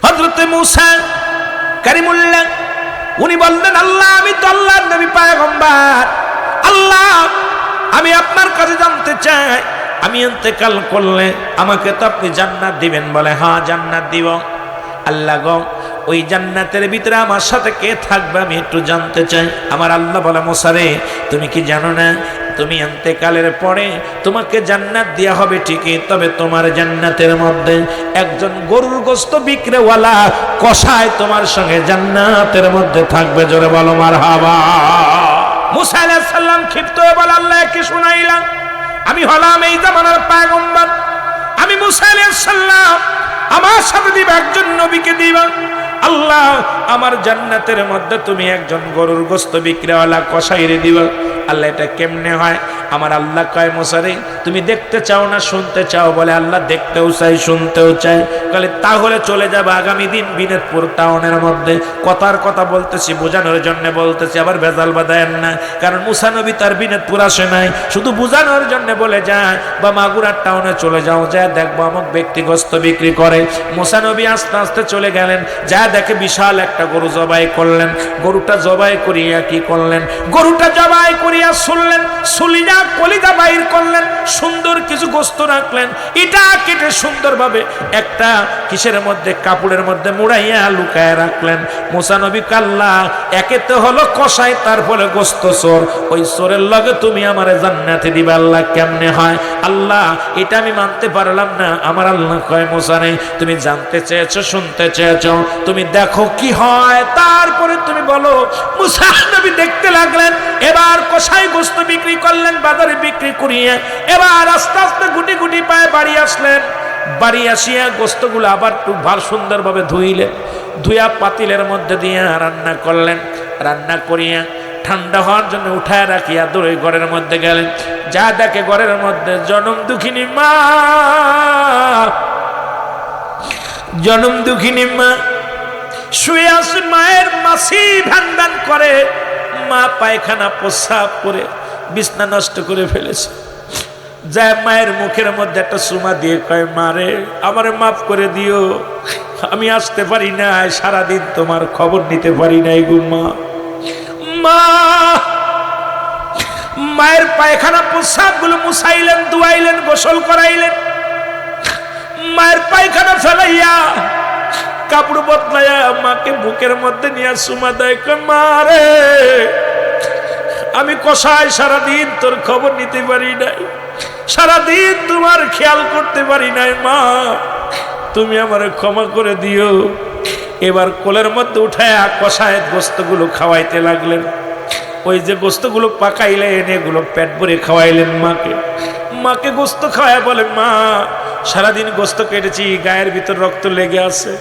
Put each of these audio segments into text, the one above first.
হযরত মূসা কারিমুল্লাহ উনি বললেন, আল্লাহ আমি তো আল্লাহর নবী পয়গম্বর, আল্লাহ আমি আপনার কাছে জানতে চাই, আমি ইন্তেকাল করলে আমাকে তো আপনি জান্নাত দিবেন? বলে হ্যাঁ জান্নাত দিব। আল্লাহ গো ওই জান্নাতের ভিতরে আমার সাথে কে থাকবে আমি একটু জানতে চাই। আমার আল্লাহ বলে, মূসা রে তুমি কি জানো না তুমি ইন্তেকালের পরে তোমাকে জান্নাত দেয়া হবে ঠিকই, তবে তোমার জান্নাতের মধ্যে একজন গরুর গোশত বিক্রেওয়ালা কসাই তোমার সঙ্গে জান্নাতের মধ্যে থাকবে। জোরে বলো মারহাবা। মূসা আলাইহিস সালাম ক্ষিপ্ত হয়ে বলে, আল্লাহ কি শুনাইলাম? আমি হলাম এই জামানার পয়গম্বর, আমি মূসা আলাইহিস সালাম আমার সাথে দিবা একজন নবীকে দিবা। আল্লাহ আমার জান্নাতের মধ্যে তুমি একজন গরুর গোশত বিক্রেওয়ালা কসাইরে দিবা। আল্লাহ এটা কেমনে হয়? আমার আল্লাহ কয়, মূসা রে তুমি দেখতে চাও না শুনতে চাও? বলে আল্লাহ দেখতেও চাই শুনতেও চাই। বলে তাহলে চলে যাবে আগামী দিন বিনেতপুর টাউনের মধ্যে। কথার কথা বলতেছি, বোঝানোর জন্য বলতেছি, আবার ভেজাল বাঁধায়েন না। কারণ মূসা নবী তার বিনেতপুর আসে নাই, শুধু বোঝানোর জন্য বলে যায় বা মাগুরার টাউনে চলে যাও, যা দেখবো অমুক ব্যক্তি গোশত বিক্রি করে। মূসা নবী আস্তে আস্তে চলে গেলেন, যা দেখে বিশাল একটা গরু জবাই করলেন। গরুটা জবাই করিয়া কি করলেন? গরুটা জবাই করিয়া শুনলেন, শুলিয়া কলিজা বাইর করলেন, সুন্দর কিছু গোশত রাখলেন, এটা কেটে সুন্দরভাবে একটা কিসের মধ্যে কাপড়ের মধ্যে মুড়াইয়া লুকায় রাখলেন। মূসা নবী কাল্লা একে তো হলো কসাই, তারপরে গোশত চোর, ওই চোরের লগে তুমি আমারে জান্নাতে দিবে। আল্লাহ কেমনে হয়? আল্লাহ এটা আমি মানতে পারলাম না। আমার আল্লাহ কয়, মূসা রে তুমি জানতে চেয়েছো শুনতে চেয়েছো, তুমি দেখো কি হয় তারপরে তুমি বলো। মূসা নবী দেখতে লাগলেন, এবার কসাই গোশত বিক্রি করলেন, বাজারে বিক্রি করিয়ে এবার আস্তে আস্তে গুটি গুটি পায়ে বাড়ি আসলেন। বাড়ি আসিয়া গোশতগুলো আবার একটু ভালো সুন্দরভাবে ধুইলেন, ধুইয়া পাতিলের মধ্যে দিয়ে রান্না করলেন। রান্না করিয়া ঠান্ডা হওয়ার জন্য উঠায় রাখিয়া দূরে ঘরের মধ্যে গেলেন। যা দেখে ঘরের মধ্যে জনম দুঃখিনী মা, জনম দুঃখিনী মা শুয়ে আসে, মায়ের মাসি ভান্ডান করে, মা পায়খানা প্রস্রাব করে বিছনা নষ্ট করে ফেলেছে। যায় মায়ের মুখের মধ্যে একটা চুমা দিয়ে কয়, মারে আমারে মাফ করে দিও, আমি আসতে পারি না, সারাদিন তোমার খবর নিতে পারি নাই গো মা। মা মায়ের পায়খানা প্রস্রাব গুলো মুছাইলেন, ধুয়াইলেন, গোসল করাইলেন। মায়ের পায়খানা ফেলাইয়া কাপড় বদলাইয়া মাকে বুকের মধ্যে নিয়ে চুমা দেয়, কয় মারে আমি কসাই, সারাদিন তোর খবর নিতে পারি নাই, সারাদিন তোমার খেয়াল করতে পারি নাই, মা তুমি আমার ক্ষমা করে দিও। এবার কোলের মধ্যে উঠায় কসায়ের গোশতগুলো খাওয়াইতে লাগলেন। ওই যে গোশতগুলো পাকাইলেন এগুলো পেট ভরে খাওয়াইলেন মাকে। মাকে গোশত খাওয়ায় বলে, মা সারাদিন গোশত কেটেছি, গায়ের ভিতর রক্ত লেগে আছে,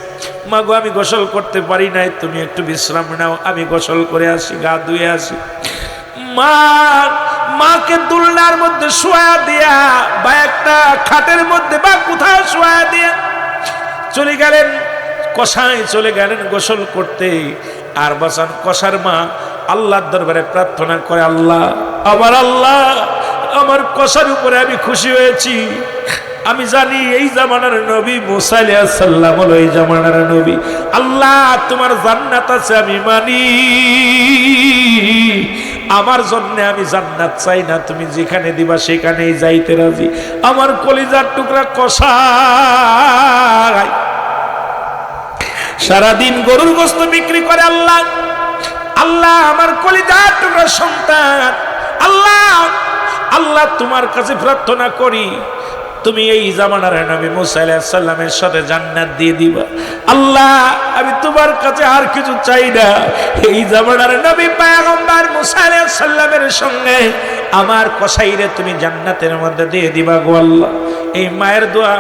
মা গো আমি গোসল করতে পারি নাই, তুমি একটু বিশ্রাম নাও, আমি গোসল করে আসি, গা ধুয়ে আসি। মা মাকে দুলনার মধ্যে শোয়া দিয়া বা একটা খাটের মধ্যে বা কোথাও শোয়া দিয়া চলে গেলেন কসাই, চলে গেলেন গোসল করতে। আর বাসান কসার মা আল্লাহর দরবারে প্রার্থনা করে, আল্লাহ আমার কসার উপরে আমি খুশি হয়েছি। আমি জানি এই জামানার নবী মূসা আলাইহিস সালাম হলো এই জামানার নবী। আল্লাহ তোমার জান্নাত আছে আমি মানি, আমার জন্য আমি জান্নাত চাই না, তুমি যেখানে দিবা সেখানেই যাইতে রাজি। আমার কলিজার টুকরা কসাই সারাদিন গরুর গোশত বিক্রি করে। আল্লাহ আল্লাহ আমার কলিজার টুকরা সন্তান, আল্লাহ তোমার কাছে প্রার্থনা করি তুমি এই জামানার নবী মূসা আলাইহিস সালামের সাথে জান্নাত দিয়ে দিবা। আল্লাহ আমি তোমার কাছে আর কিছু চাই না, এই জামানার নবী পয়গম্বর মূসা আলাইহিস সালামের সঙ্গে আমার কসাইরে তুমি জান্নাতের মধ্যে দিয়ে দিবা গো আল্লাহ। এই মায়ের দোয়া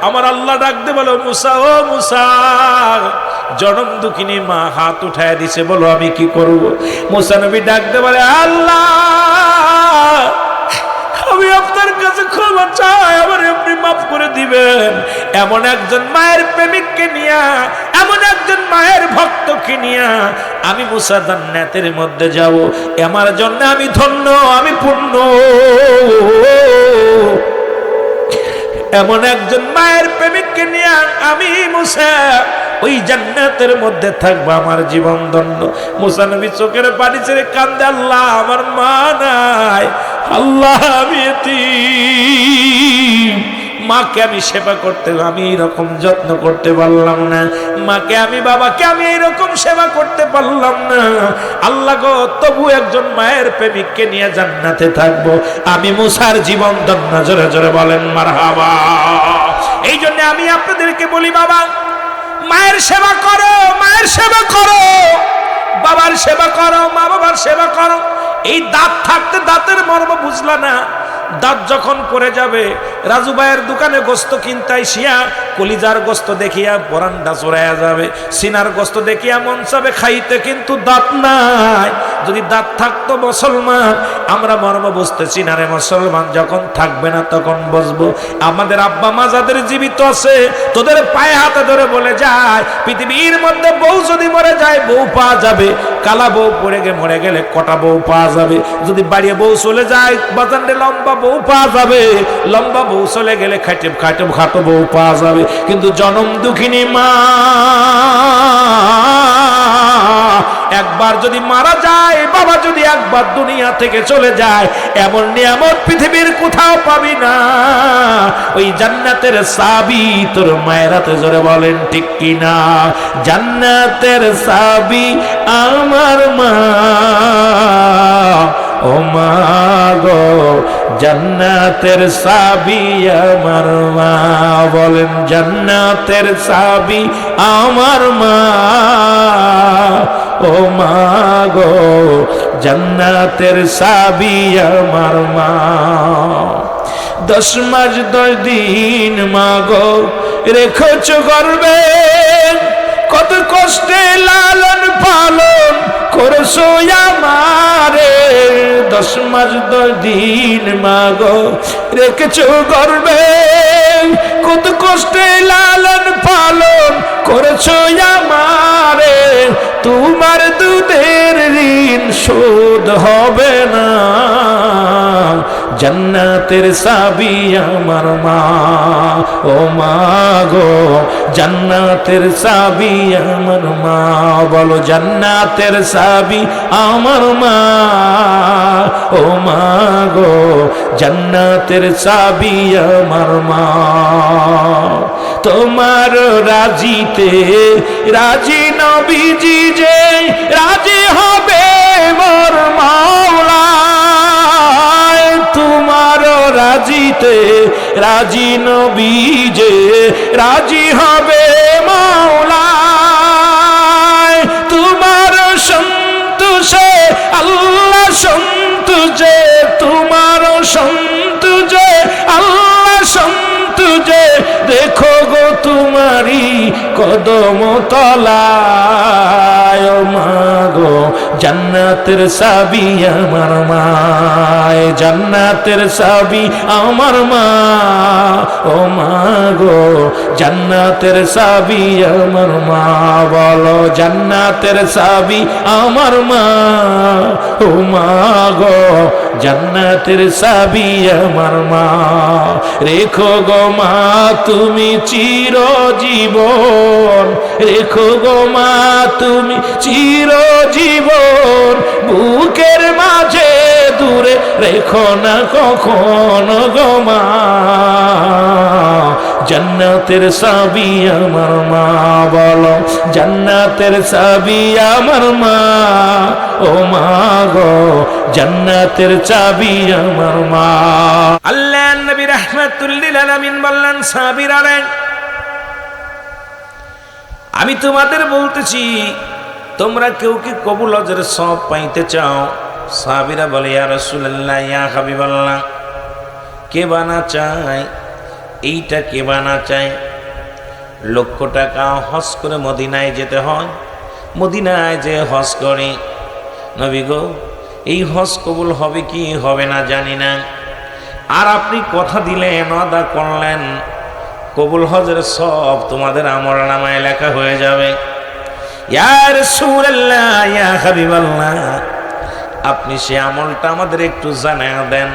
আমার আল্লাহ ডাক দে, বলো মূসা ও মূসা। জনম দুঃখিনী মা হাত উঠায় দিছে, বলো আমি কি করব? মূসা নবী ডাক দে বলে, আল্লাহ আমি আপনার কাছে ক্ষমা চাই, আমার আপনি মাফ করে দিবেন। এমন একজন মায়ের প্রেমিককে নিয়া, এমন একজন মায়ের ভক্তকে নিয়া আমি মূসা জান্নাতের মধ্যে যাব, আমার জন্য আমি ধন্য, আমি পূর্ণ। এমন একজন মায়ের প্রেমিককে নিয়া আমি মূসা ওই জান্নাতের মধ্যে থাকবো, আমার জীবন ধন্য। মুসা নবী চোখের পানি ছেড়ে কান্দে, আল্লাহ আমার মা নাই, আল্লাহ আমি এতিম, মাকে আমি সেবা করতে, আমি এইরকম যত্ন করতে পারলাম না, মাকে আমি বাবাকে আমি এইরকম সেবা করতে পারলাম না। আল্লাহ গো, তবু একজন মায়ের প্রেমিককে নিয়ে জান্নাতে থাকবো, আমি মুসার জীবন ধন্য। জোরে জোরে বলেন মারহাবা। এই জন্য আমি আপনাদেরকে বলি, বাবা মায়ের সেবা করো, মায়ের সেবা করো, বাবার সেবা করো, মা বাবার সেবা করো। এই দাঁত থাকতে দাঁতের মর্ম বুঝলা না, দাঁত যখন পড়ে যাবে, রাজু ভাইয়ের দোকানে গোস্ত কিনতে আইসিয়া কলিজার গোস্ত দেখিয়া পরান্ডা চড়াইয়া যাবে, সিনার গোস্ত দেখিয়া মন চাবে খাইতে, কিন্তু দাঁত নাই। যদি দাঁত থাকতো মুসলমান, আমরা মর্ম বুঝতেছি না রে মুসলমান, যখন থাকবে না তখন বুঝবো। আমাদের আব্বা মা যাদের জীবিত আছে, তোদের পায়ে হাতে ধরে বলে যায়, পৃথিবীর মধ্যে বউ যদি মরে যায় বউ পাওয়া যাবে, কালা বউ মরে গেলে কটা বউ পাওয়া যাবে, যদি বাড়িয়ে বউ চলে যায় বাজারে লম্বা বউ পাওয়া যাবে, লম্বা বউ চলে গেলে খাটো বউ পাওয়া যাবে। কিন্তু জনম দুঃখিনী মা একবার যদি মারা যায়, বাবা যদি একবার দুনিয়া থেকে চলে যায়, এমন নিয়ামত পৃথিবীর কোথাও পাবি না। ওই জান্নাতের চাবি তোর মায়ের হাতে। জোরে বলেন ঠিক কিনা? জান্নাতের চাবি আমার মা, ও মা গো, জান্নাতের চাবি আমার মা। বলেন জান্নাতের চাবি আমার মা, ও মা গো, জান্নাতের চাবি আমার মা। 10 মাস 10 দিন মা গো রেখেছ গর্বে, কত কষ্টে লালন পালন করছো আমারে। 10 মাস 10 দিন মা গো রেখেছো গর্বে, কত কষ্টে লালন পালন করেছো আমারে। তোমার দুধের ঋণ শোধ হবে না, জান্নাতের চাবি আমার মা, ও মা গো, জান্নাতের চাবি আমার মা। বলো জান্নাতের চাবি আমার মা, ও মা গো, জান্নাতের চাবি আমার মা। তোমার রাজিতে রাজি নবীজি যে রাজি হবে মোর মাওলা, তোমার রাজিতে রাজি নবী যে রাজি হবে মাওলা। তোমার সন্তোষে আল্লাহ সন্তোষে, তোমার সন্তোষে আল্লাহ সন্তোষে, দেখো গো তোমারি কদম তলায়। ও মা গো, জান্নাতের চাবি আমার মা, জান্নাতের চাবি আমার মা, ও মা গো, জান্নাতের চাবি আমার মা। বলো জান্নাতের চাবি আমার মা, ও মা গো, জান্নাতের চাবি আমার মা। রেখো গো মা তুমি চিরজীবন, রেখো গো মা তুমি চিরজীবন, বুকের মাঝে দূরে রেখো না কখনো গো মা। জান্নাতের চাবি আমার মা, বলো জান্নাতের চাবি আমার মা, ও মা গো, জান্নাতের চাবি আমার মা। আল্লাহ নবী রাহমাতুল লিল আলামিন বললেন, সাহাবীরা আমি তোমাদের বলতেছি, তোমরা কেউ কি কবুল হজের সওয়াব পাইতে চাও? সাহাবীরা বলে, ইয়া রাসূলুল্লাহ, ইয়া হাবিবাল্লাহ, কে বানা চায়? এইটা কে বানা চায়? 1 লক্ষ টাকা হজ করে মদিনায় যেতে হয়, মদিনায় যে হজ করে। নবী গো, এই হজ কবুল হবে কি হবে না জানি না, আর আপনি কথা দিলেন, ওয়াদা করলেন, কবুল হজের সব তোমাদের আমলনামায় লেখা হয়ে যাবে। ইয়া রাসূলুল্লাহ, ইয়া হাবিবাল্লাহ, আপনি সেই আমলটা আমাদের একটু জানায়া দেন,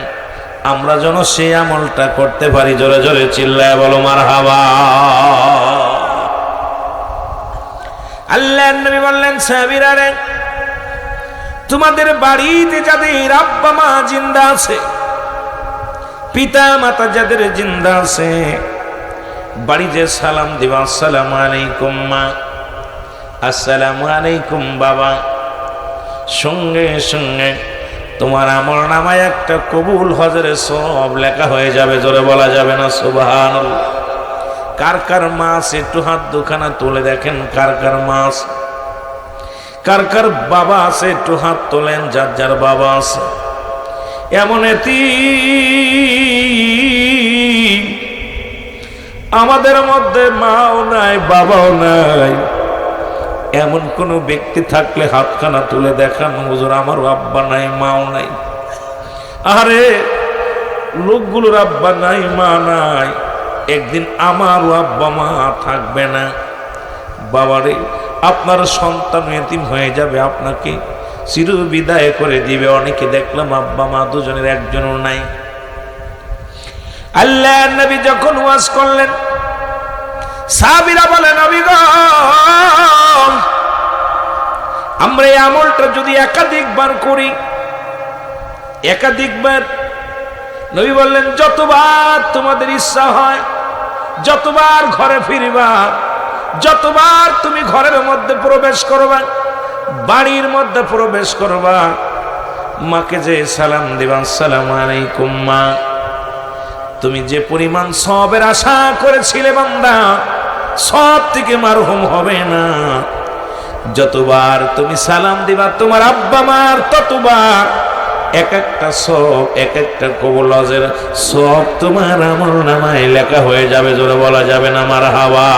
আমরা যেন সেই আমলটা করতে পারি। জোরে জোরে চিল্লায় বলো মারহাবা। আল্লাহর নবী বললেন, সাহাবীরা রে, তোমাদের বাড়িতে যাদের আব্বা মা জিন্দা আছে, পিতা মাতা যাদের জিন্দা আছে, বাড়িতে সালাম দিবা, আসসালামু আলাইকুম মা, আসসালামু আলাইকুম বাবা। সঙ্গে সঙ্গে তোমার আমল নামায় একটা কবুল হজের সব লেখা হয়ে যাবে। জোরে বলা যাবে না সুবহানাল্লাহ? কার কার মা আছে একটু হাত দুখানা তুলে দেখেন। কার কার মা আছে? কার কার বাবা আছে একটু হাত তোলেন। যার যার বাবা আছে। এমন এতিম আমাদের মধ্যে মাও নাই বাবাও নাই, এমন কোন ব্যক্তি থাকলে হাতখানা তুলে দেখান, হুজুর আমার আব্বা নাই মাও নাই। আরে লোকগুলোর আব্বা নাই মা নাই, একদিন আমারও আব্বা মা থাকবে না। বাবারে, আপনার সন্তান এতিম হয়ে যাবে, আপনাকে চির বিদায় করে দিবে। অনেকে দেখলাম আব্বা মা দুজনের একজনও নাই। আল্লাহর নবী যখন ওয়াজ করলেন, সাহাবীরা বলে, নবী গো, আমরা এই আমলটা যদি একাধিকবার করি, একাধিকবার, নবী বললেন, যতবার তোমাদের ইচ্ছা হয়, যতবার ঘরে ফিরবা, যতবার তুমি ঘরের মধ্যে প্রবেশ করবা, বাড়ির মধ্যে প্রবেশ করবা, মাকে যে সালাম দিবা, আসসালামু আলাইকুম মা, তুমি যে পরিমাণ সওয়াবের আশা করেছিলে বান্দা, সব থেকে মারহুম হবে না। যতবার তুমি সালাম দিবা তোমার আব্বা মার, ততবার এক একটা সব, এক একটা কবুল হজের সব তোমার আমল নামায় লেখা হয়ে যাবে। জোরে বলা যাবে না মারহাবা?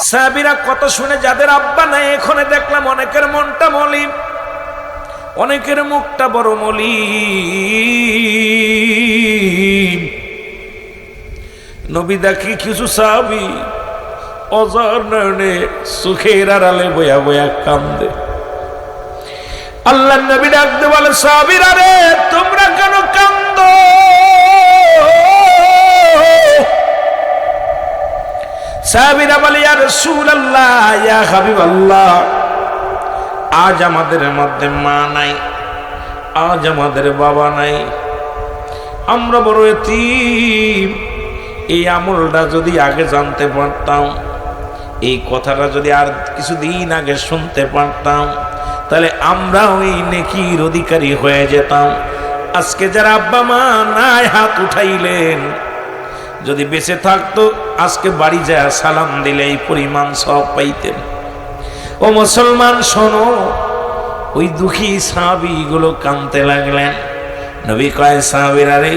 সাহাবীরা কত শুনে যাদের আব্বা নাই, এখানে দেখলাম অনেকের মনটা মলিন, অনেকের মুখটা বড় মলিন। নবী দেখি কিছু সাহাবী অজর নয়নে সুখের আড়ালে বয়া বয়া কান্দে। আল্লাহর নবী ডাকতে বলে, সাহাবীরা রে, তোমরা কেন কান্দো? সাহাবীরা বলে, ইয়া রাসূলুল্লাহ, ইয়া হাবিবাল্লাহ, আজ আমাদের মধ্যে মা নাই, আজ আমাদের বাবা নাই, আমরা বড় এতিম। এই আমলটা যদি আগে জানতে পারতাম, এই কথাটা যদি আর কিছুদিন আগে শুনতে পারতাম, তাহলে আমরা ওই নেকির অধিকারী হয়ে যেতাম। আজকে যারা আব্বা মা নাই হাত উঠাইলেন, যদি বেঁচে থাকতো আজকে বাড়ি যায় সালাম দিলে এই পরিমাণ সব পাইতেন। ও মুসলমান শোনো, ওই দুঃখী সাহাবীগুলো কাঁদতে লাগলেন। নবী কয়, সাহাবীরা রে,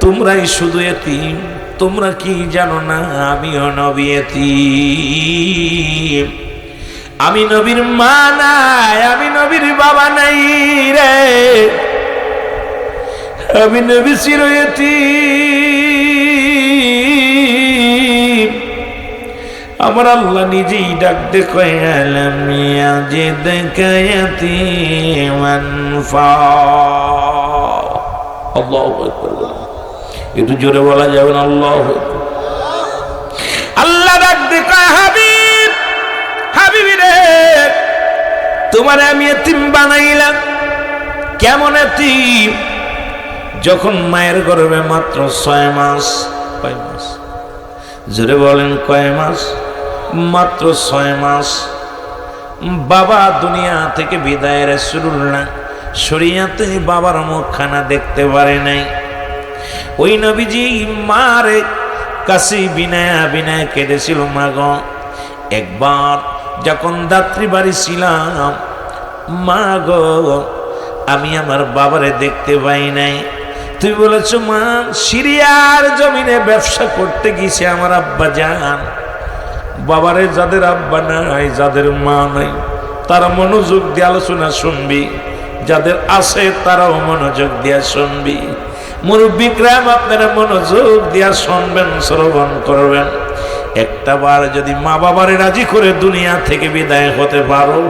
তোমরাই শুধু এতিম, তোমরা কি জানো না আমিও নবী এতিম। আমি নবীর মা নাই, আমি নবীর বাবা নাই রে, আমি নবী চির এতিম। আমার আল্লাহ নিজেই ডাকতে কয়, আলাম ইয়াজিদকা ইয়াতীমান ফাআ। আল্লাহু আকবার। একটু জোরে বলা যাবে না আল্লাহু আকবার? আল্লাহ ডাকতে কয়, হাবিব, হাবিবি রে, তোমার আমি এতিম বানাইলাম। কেমন এতিম? যখন মায়ের গর্ভে মাত্র 6 মাস। কয় মাস? জোরে বলেন, কয় মাস? মাত্র 6 মাস। বাবা দুনিয়া থেকে বিদায়, রাসূলুল্লাহ শরীয়তে বাবার মুখখানা দেখতে পারে নাই। ওই নবীজি মারে কাছে বিনায়া বিনায় কেঁদেছিল, মা গো, একবার যখন দাত্রী বাড়ি ছিলাম, মা গো, আমি আমার বাবারে দেখতে পাই নাই। তুই বলেছ মা, সিরিয়ার জমিনে ব্যবসা করতে গিয়েছে আমার আব্বা জান। বাবারে যাদের আব্বা নাই, যাদের মা নাই, তারা মনোযোগ দিয়ে আলোচনা শুনবি, যাদের আছে তারাও মনোযোগ দিয়ে শুনবি। মুরব্বিকরাম, আপনারা মনোযোগ দিয়া শুনবেন, শ্রবণ করবেন। একটা বার যদি মা বাবারে রাজি করে দুনিয়া থেকে বিদায় হতে পারো,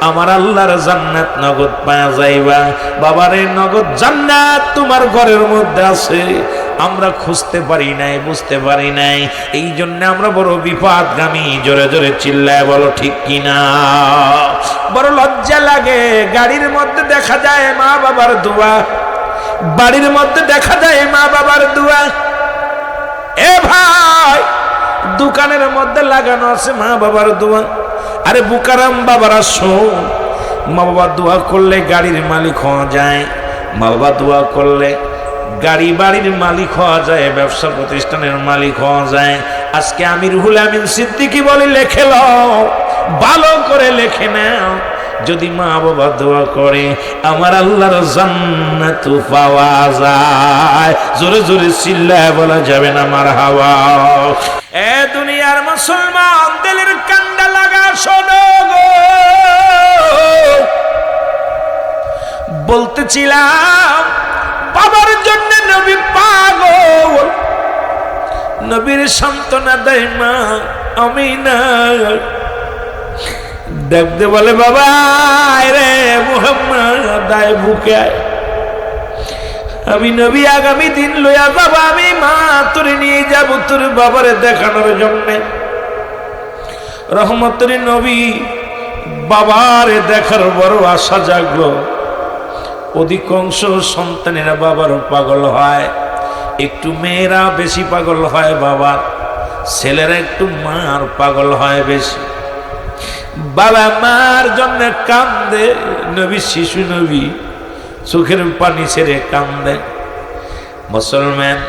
আমার আল্লাহর জান্নাত নগদ পাওয়া যাইবা। বাবারে নগদ জান্নাত তোমার ঘরের মধ্যে আছে। আমরা খুঁজতে পারি নাই, বুঝতে পারি নাই। এই জন্য আমরা বড় বিপদগামী। জোরে জোরে চিল্লায় বলো ঠিক কিনা। বড় লজ্জা লাগে, গাড়ির মধ্যে দেখা যায় মা বাবার দোয়া, বাড়ির মধ্যে দেখা যায় মা বাবার দোয়া। এ ভাই, দোকানের মধ্যে লাগানো আছে মা বাবার দোয়া। আরে বুকারাম বাবারা শোন, মা বাবা দোয়া করলে গাড়ির মালিক হওয়া যায়, মা বাবা দোয়া করলে গাড়ি বাড়ির মালিক হওয়া যায়, ব্যবসা প্রতিষ্ঠানের মালিক হওয়া যায়। আজকে আমি রুহুল আমিন সিদ্দিকী বলি, লেখে লও, ভালো করে লেখে নাও। যদি মা বাবা দোয়া করে আমার আল্লাহর জান্নাত পাওয়া যায়। জোরে জোরে চিল্লায় বলা যাবে না মারহাবা। এ দুনিয়ার মুসলমান, দিলের কান্ডা লাগা শোনো গো। বলতেছিলাম বাবার জন্য নবী পাগল, নবীর সান্ত্বনা দেয় মা আমিনা। দেখতে বলে বাবা রে মুহাম্মদ, দায় বুকে আয়, আমি নবী আগামী দিন লইয়া যাবো, আমি মা তোরে নিয়ে যাব তোর বাবারে দেখানোর জন্য। রহমতের নবী বাবারে দেখার বড় আশা জাগলো। অধিকাংশ সন্তানেরা বাবার পাগল হয়, একটু মেয়েরা বেশি পাগল হয় বাবার, ছেলেরা একটু মার পাগল হয় বেশি। বাবা মার জন্য কান্দে, নবী শিশু নবী চোখের পানি ছেড়ে কান্দে। মুসলমান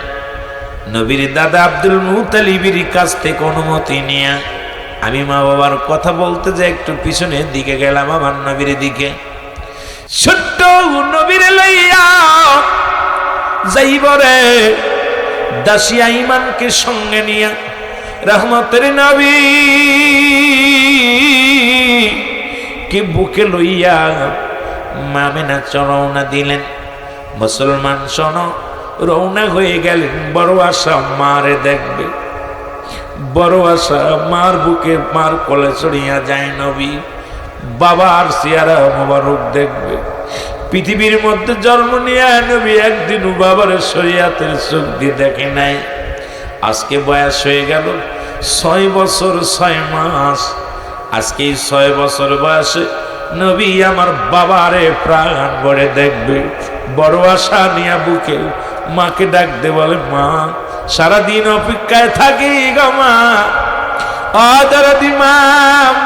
নবীর দাদা আব্দুল মুতালিবের কাছ থেকে অনুমতি নিয়ে আমি মা বাবার কথা বলতে যে একটু পিছনের দিকে গেলাম, আমার নবীর দিকে। ছোট্ট নবীর লইয়া যাইব রে, দাসী আইমানকে সঙ্গে নিয়া রহমতের নবী কে বুকে লইয়া মামেনা রওনা দিলেন। মুসলমান শোনো, রওনা হয়ে গেলেন। বড় আশা মারে দেখবে, বড় আশা মার বুকে, মার কোলে চড়িয়া যায় নবী, বাবার চেহারা মোবারক দেখবে। পৃথিবীর মধ্যে জন্ম নিয়ে নবী একদিন বাবার শরীয়তের চোখ দিয়ে দেখে নাই। আজকে বয়স হয়ে গেল 6 বছর 6 মাস। আজকে 6 বছর বয়সে নবী আমার বাবারে প্রাণ ভরে দেখবে। বড় আশা নিয়ে বুকে মাকে ডাকতে বলে, মা সারাদিন অপেক্ষায় থাকি গো মা, আদরদি মা,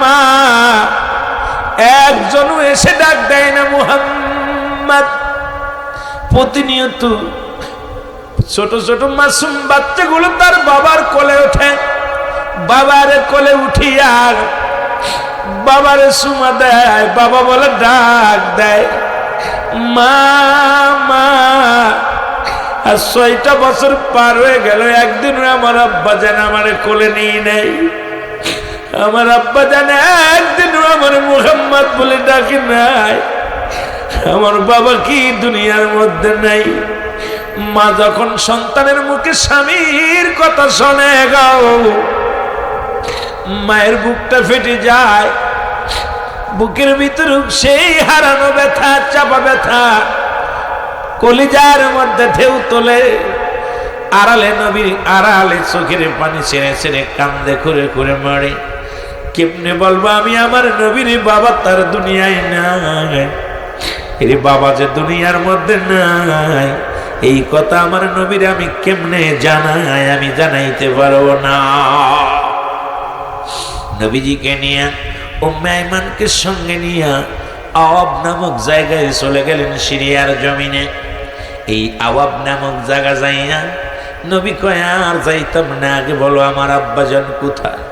মা। একজনও এসে ডাক দেয় না মুহাম্মদ। প্রতিনিয়ত ছোট ছোট মাসুম বাচ্চাগুলো তার বাবার কোলে ওঠে, বাবার কোলে উঠিয়া বাবারে সুমা দেয়, বাবা বলে ডাক দেয় মা, মা। আর 6টা বছর পার হয়ে গেল, একদিন আমার আব্বা জান আমারে কোলে নিয়ে নেই। আমার আব্বা জানে একদিন আমার মুহাম্মদ বলে ডাকি নাই। আমার বাবা কি দুনিয়ার মধ্যে নাই। মা যখন সন্তানের মুখে স্বামীর কথা শোনে গাও, মায়ের বুকটা ফেটে যায়। বুকের ভিতর সেই হারানো ব্যথা, চাপা ব্যথা কলিজার মধ্যে ঢেউ তোলে। আড়ালে নবীর আড়ালে চোখের পানি ছেড়ে ছেড়ে কান্দে করে করে মরে। কেমনে বলবো আমি আমার নবীর বাবা তার দুনিয়ায় নাই, এর বাবা যে দুনিয়ার মধ্যে নাই, এই কথা আমার নবীর আমি কেমনে জানাই, আমি জানাইতে পারবো না। নবীজিকে নিয়ে উম্মে আইমানকে সঙ্গে নিয়ে আওয়াব নামক জায়গায় চলে গেলেন সিরিয়ার জমিনে। এই আওয়াব নামক জায়গা যাইয়া নবী কয় আর যাইতাম না, আগে বলো আমার আব্বাজান কোথায়।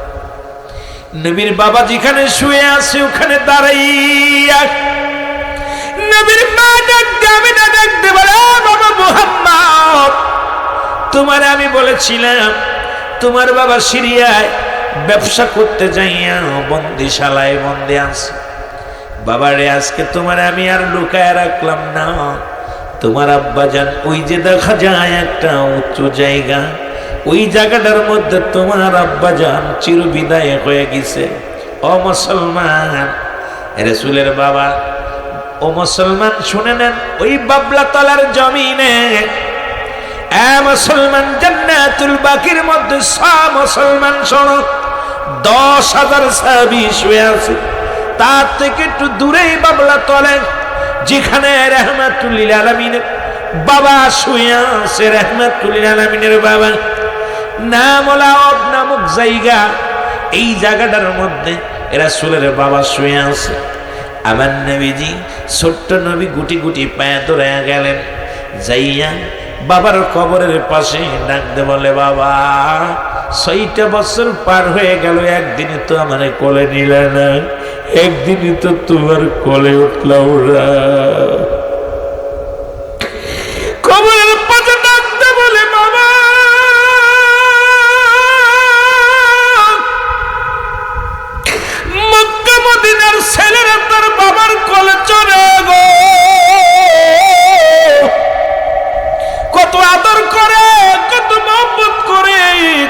নবীর বাবা যেখানে শুয়ে আছে ওখানে দাঁড়াইয়া নবীর মা ডাকতে, আমি না ডাকতে বলে, বাবা মুহাম্মদ, তোমার আমি বলেছিলাম তোমার বাবা সিরিয়ায় ব্যবসা করতে যাইয়া বন্দিশালায় বন্দী আছে। বাবারে আজকে তোমার আমি আর লুকায় রাখলাম না। তোমার আব্বাজান ওই যে দেখা যায় একটা উচ্চ জায়গা, ওই জায়গাটার মধ্যে তোমার আব্বাজান চিরবিদায় হয়ে গেছে। ও মুসলমান, রাসূলের বাবা, ও মুসলমান শুনে নেন, ওই বাবলা তলার জমিনে মুসলমান, জান্নাতুল বাকির মধ্যে সব মুসলমান শোনো, 10,000 সাহাবী শুয়ে আছে। তার থেকে একটু দূরেই বাবলা তলে যেখানে রাহমাতুল লিল আলামিনের বাবা শুয়ে আছে, রাহমাতুল লিল আলামিনের বাবা নামলাওয়াব নামক জায়গা, এই জায়গাটার মধ্যে রাসূলের বাবা শুয়ে আছে। আমার নবীজি ছোট্ট নবী গুটি গুটি পায়ে ধরে গেলেন, যাইয়া বাবার কবরের পাশে ডাকতে বলে, বাবা 6টা বছর পার হয়ে গেল, একদিনই তো আমার কোলে নিলে না, একদিনই তো তোমার কোলে উঠলাম না। কবরের পাশে ডাকতে বলে, বাবা মক্কা মদিনার ছেলেরা তার বাবার কোলে চলে গো, কত আদর করে, কত মহব্বত করে,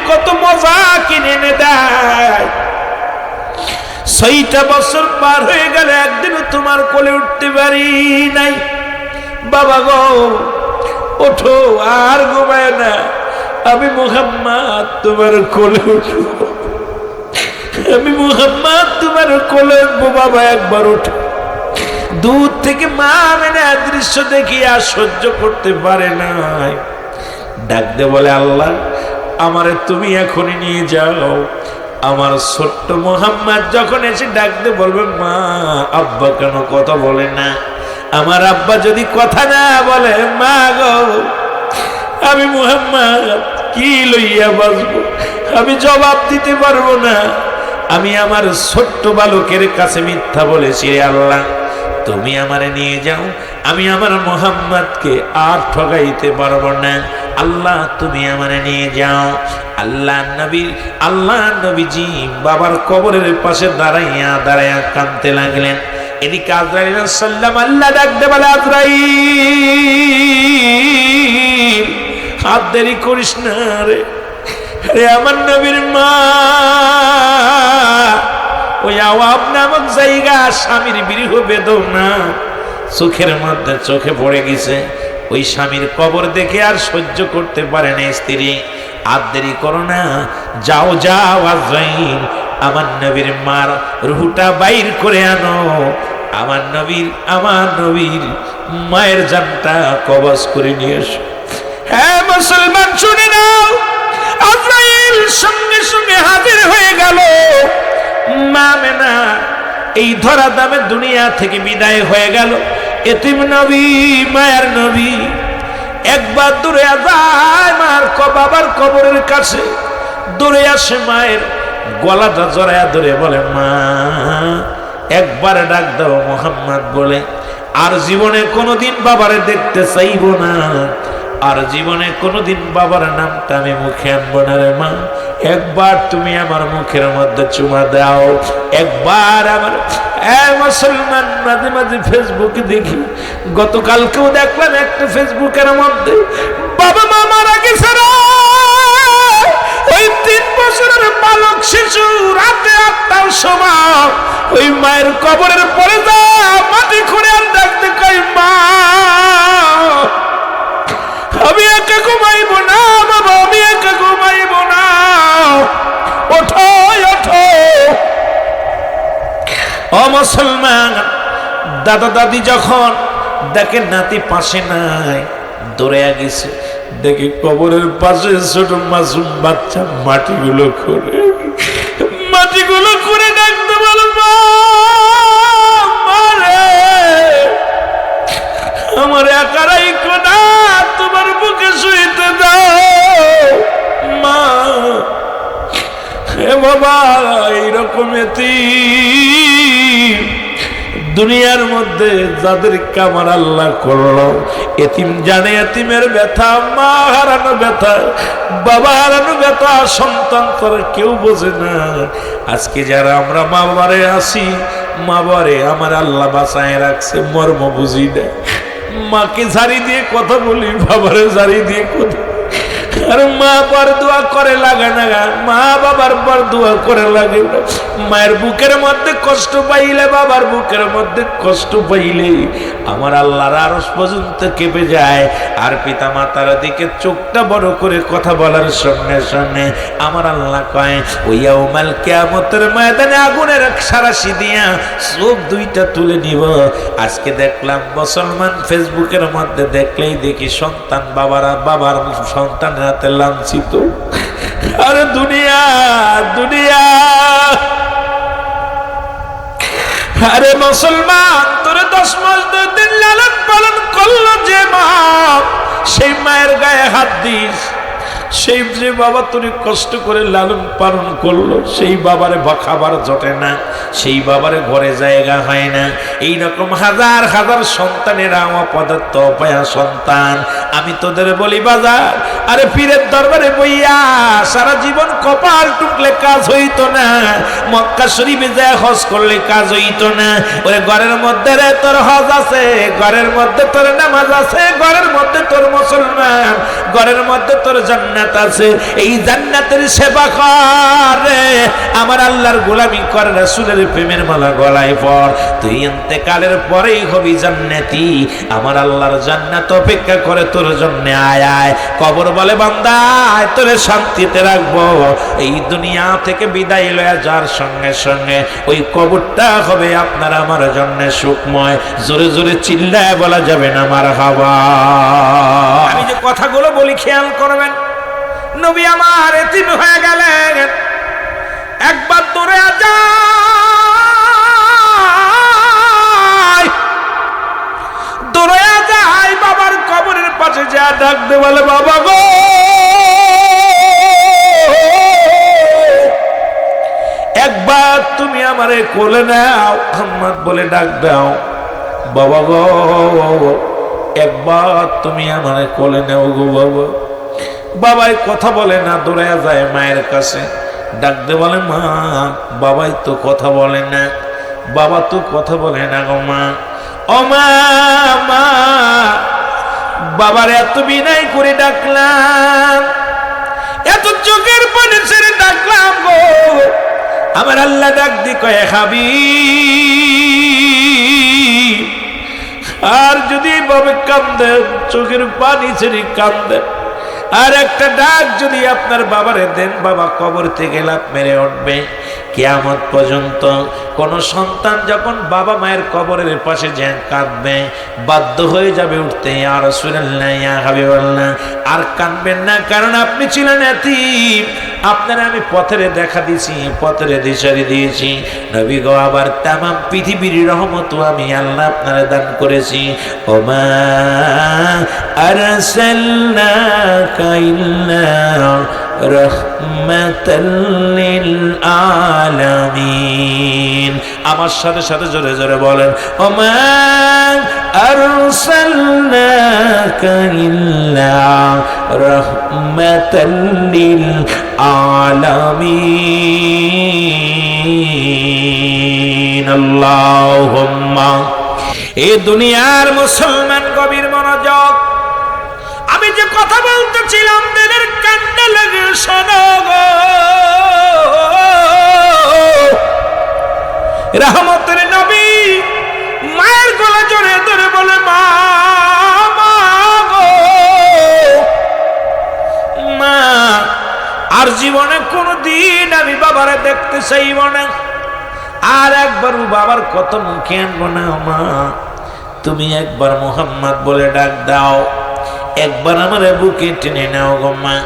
কত মজা কিনে এনে দেয়। 6টা বছর পার হয়ে গেল, একদিনও তোমার কোলে উঠতে পারি নাই। বাবা গো ওঠো, আর ঘুমায় না, আমি মুহাম্মদ তোমার কোলে উঠবো, আমি মুহাম্মদ তোমার কোলে উঠবো। বাবা একবার ওঠো। দূর থেকে মা মেনে দৃশ্য দেখি আর সহ্য করতে পারে নাই, ডাকতে বলে, আল্লাহ আমারে তুমি এখনই নিয়ে যাও। আমার ছোট্ট মুহাম্মদ যখন এসে ডাকতে বলবে, মা আব্বা কেন কথা বলে না? আমার আব্বা যদি কথা না বলে, মা গো আমি মুহাম্মদ কি লইয়া বাঁচবো, আমি জবাব দিতে পারবো না। আমি আমার ছোট্ট বালকের কাছে মিথ্যা বলেছি, আল্লাহ তুমি আমারে নিয়ে যাও, আমি আমার মুহাম্মদকে আর ঠকাইতে পারবো না। আল্লাহ তুমি আমারে নিয়ে যাও। আল্লাহ নবীজি বাবার কবরের পাশে দাঁড়াইয়া কাঁদতে লাগলেন। এদিকে আজরাইল সাল্লাম আল্লাহ ডাকতে বলে, আজরাইল হাত দেরি করিস না রে, রে আমার নবীর মা ওই আওয়াব নামক জায়গা, স্বামীর বিরহ বেদনা চোখের মধ্যে চোখে পড়ে গেছে। ওই স্বামীর কবর দেখে আর সহ্য করতে পারে না স্ত্রী। আর দেরি করো না, যাও যাও আজরাইল, আমার নবীর মার রুহটা বাইর করে আনো, আমার নবীর মায়ের জানটা কবজ করে নিয়ে এসো। হ্যাঁ মুসলমান শুনে নাও, আজরাইল সঙ্গে সঙ্গে হাজির হয়ে গেল। মা মেনা এই ধরা দামে দুনিয়া থেকে বিদায় হয়ে গেল। এতিম নবী, মায়ের নবী একবার দূরে যায় মার বাবার কবরের কাছে, দূরে আসে মায়ের গলাটা জড়ায়া ধরে বলে, মা একবার ডাক দাও মুহাম্মদ বলে, আর জীবনে কোনোদিন বাবারে দেখতে চাইব না, আর জীবনে কোনোদিন বাবার নামটা আমি মুখে আনবো না রে মা, একবার তুমি আমার মুখের মধ্যে চুমা দাও, একবার আমার। মুসলমান মাঝে মাঝে ফেসবুকে দেখি, গতকালকেও দেখলাম একটা ফেসবুকের মধ্যে বাবা মা মারা গেছে, ওই 3 বছরের বালক শিশু রাতে 8টার সময় ওই মায়ের কবরের পরে যা মাটি খুঁড়ে আর দেখতে কই, মা আমি একা ঘুমাইব না বাবা, আমি একা ঘুমাইব না, ওঠো ওঠো। ও মুসলমান, দাদা দাদি যখন দেখে নাতি পাশে নাই, দৌড়ে গেছে, দেখি কবরের পাশে ছোট মাসুম বাচ্চা মাটিগুলো করে ডাকতে বলো, আমার একারাই কোনা, তোমার বুকে শুইতে দাও মা। হে বাবা, এইরকম এতিম দুনিয়ার মধ্যে যাদেরকে আমার আল্লাহ করলো, এতিম জানে এতিমের ব্যথা, মা হারানো ব্যথা, বাবা হারানো ব্যথা, সন্তান করে কেউ বোঝে না। আজকে যারা আমরা মা বাবারে আসি, মা বাবারে আমার আল্লাহ বাঁচায় রাখছে, মর্ম বুঝি না। মাকে ঝাড়ি দিয়ে কথা বলি, বাবারে ঝাড়ি দিয়ে কথা, আর মা বার দোয়া করে লাগে না, মা বাবার বার দোয়া করে লাগে না। মায়ের বুকের মধ্যে কষ্ট পাইলে, বাবার বুকের মধ্যে কষ্ট পাইলে আমার আল্লাহর আরশ পর্যন্ত কেঁপে যায়। আর পিতা মাতার দিকে চোখটা বড় করে কথা বলার সঙ্গে সঙ্গে আমার আল্লাহ কয় ওই ইয়াউমাল কিয়ামতের ময়দানে আগুনের সারাশি দিয়া চোখ দুইটা তুলে নিব। আজকে দেখলাম মুসলমান ফেসবুকের মধ্যে দেখলেই দেখি সন্তান বাবার সন্তানের হাতে লাঞ্ছিত। আরে দুনিয়া দুনিয়া, আরে মুসলমান তোরে 10 মাস 2 দিন লালন পালন করলো যে মা, সেই মায়ের গায়ে হাত দিস। সেই যে বাবা তোরে কষ্ট করে লালন পালন করলো, সেই বাবারে খাবার জোটে না, সেই বাবারে ঘরে জায়গা হয় না। এইরকম হাজার হাজার সন্তানেরা অপদার্থ অপায়া সন্তান। আমি তোদের বলি বাজার, আরে পীরের দরবারে বইয়া সারা জীবন কপাল টুকলে কাজ হইতো না, মক্কা শরীফে যায় হজ করলে কাজ হইতো না। ওরে ঘরের মধ্যে রে তোর হজ আছে, ঘরের মধ্যে তোর নামাজ আছে, ঘরের মধ্যে তোর মুসলমান, ঘরের মধ্যে তোর জান্নাত আছে। এই জান্নাতের সেবা করে, আমার আল্লাহর গোলামি কর, রাসূলের প্রেমের মালা গলায় পর, তুই ইন্তেকালের পরেই হবি জান্নাতি। আমার আল্লাহর জান্নাত অপেক্ষা করে তোর জন্য। আয় আয়, কবর বলে বান্দা তোরে শান্তিতে রাখবো। এই দুনিয়া থেকে বিদায় লয়া যার সঙ্গে সঙ্গে ওই কবরটা হবে আপনার আমার জন্য সুখময়। জোরে জোরে চিল্লায় বলা যাবে না মারহাবা। আমি যে কথাগুলো বলি খেয়াল করবেন। নবী আমার এতিম হয়ে গেলেন, একবার দৌড়ে যায় বাবার কবরের পাশে যা ডাক দে, বলে বাবা গো, একবার তুমি আমারে কোলে নাও। মোহাম্মদ বলে ডাক দাও, বাবা গো একবার তুমি আমারে কোলে নাও গো বাবা। বাবাই কথা বলে না, দৌড়ে যায় মায়ের কাছে, ডাকতে বলে মা। বাবাই তো কথা বলে না, বাবা তো কথা বলে না গো মা। ও মা, মা, বাবার এত বিনয় করে ডাকলাম, এত চোখের পানি ছেড়ে ডাকলাম গো। আমার আল্লাহ ডাক দি কয়ে খাবি, আর যদি বাবা কান্দে, চোখের পানি ছেড়ে কান্দে, আর একটা ডাক যদি আপনার বাবারে দেন, বাবা কবর থেকে লাফ মেরে উঠবে। কিয়ামত পর্যন্ত কোন সন্তান যখন বাবা মায়ের কবরের পাশে যেন কাঁদবে, বাধ্য হয়ে যাবে উঠতে, ইয়া রাসূলুল্লাহ, ইয়া হাবিবাল্লাহ। আর কাঁদবেন না, কারণ আপনি ছিলেন এতিম, আপনারা আমি পথের দেখা দিয়েছি, পথের দিশারি দিয়েছি। নবী গো, আবার তামাম পৃথিবীর রহমত আমি আল্লাহ আপনারা দান করেছি। ওমা আরসালনাকা ইল্লা রাহমাতাল লিল আলামিন। আমার সাথে সাথে জোরে জোরে বলেন, ওমা আরসালনাকা ইল্লা রাহমাতাল লিল আলামিন। আল্লাহুম্মা। এ দুনিয়ার মুসলমান গভীর মনোযোগ, আমি যে কথা বলতেছিলাম দিনের কান্না লাগে শোনো গো। রহমতের নবী মায়ের গলা জড়িয়ে ধরে বলে, মা, মা গো মা, আর জীবনে কোনদিন আমি বাবারে দেখতে চাইব না, আর একবার বাবার কত মুখে আনবো না। মা, তুমি একবার মুহাম্মদ বলে ডাক দাও, একবার আমার বুকে টেনে নাও গো মা।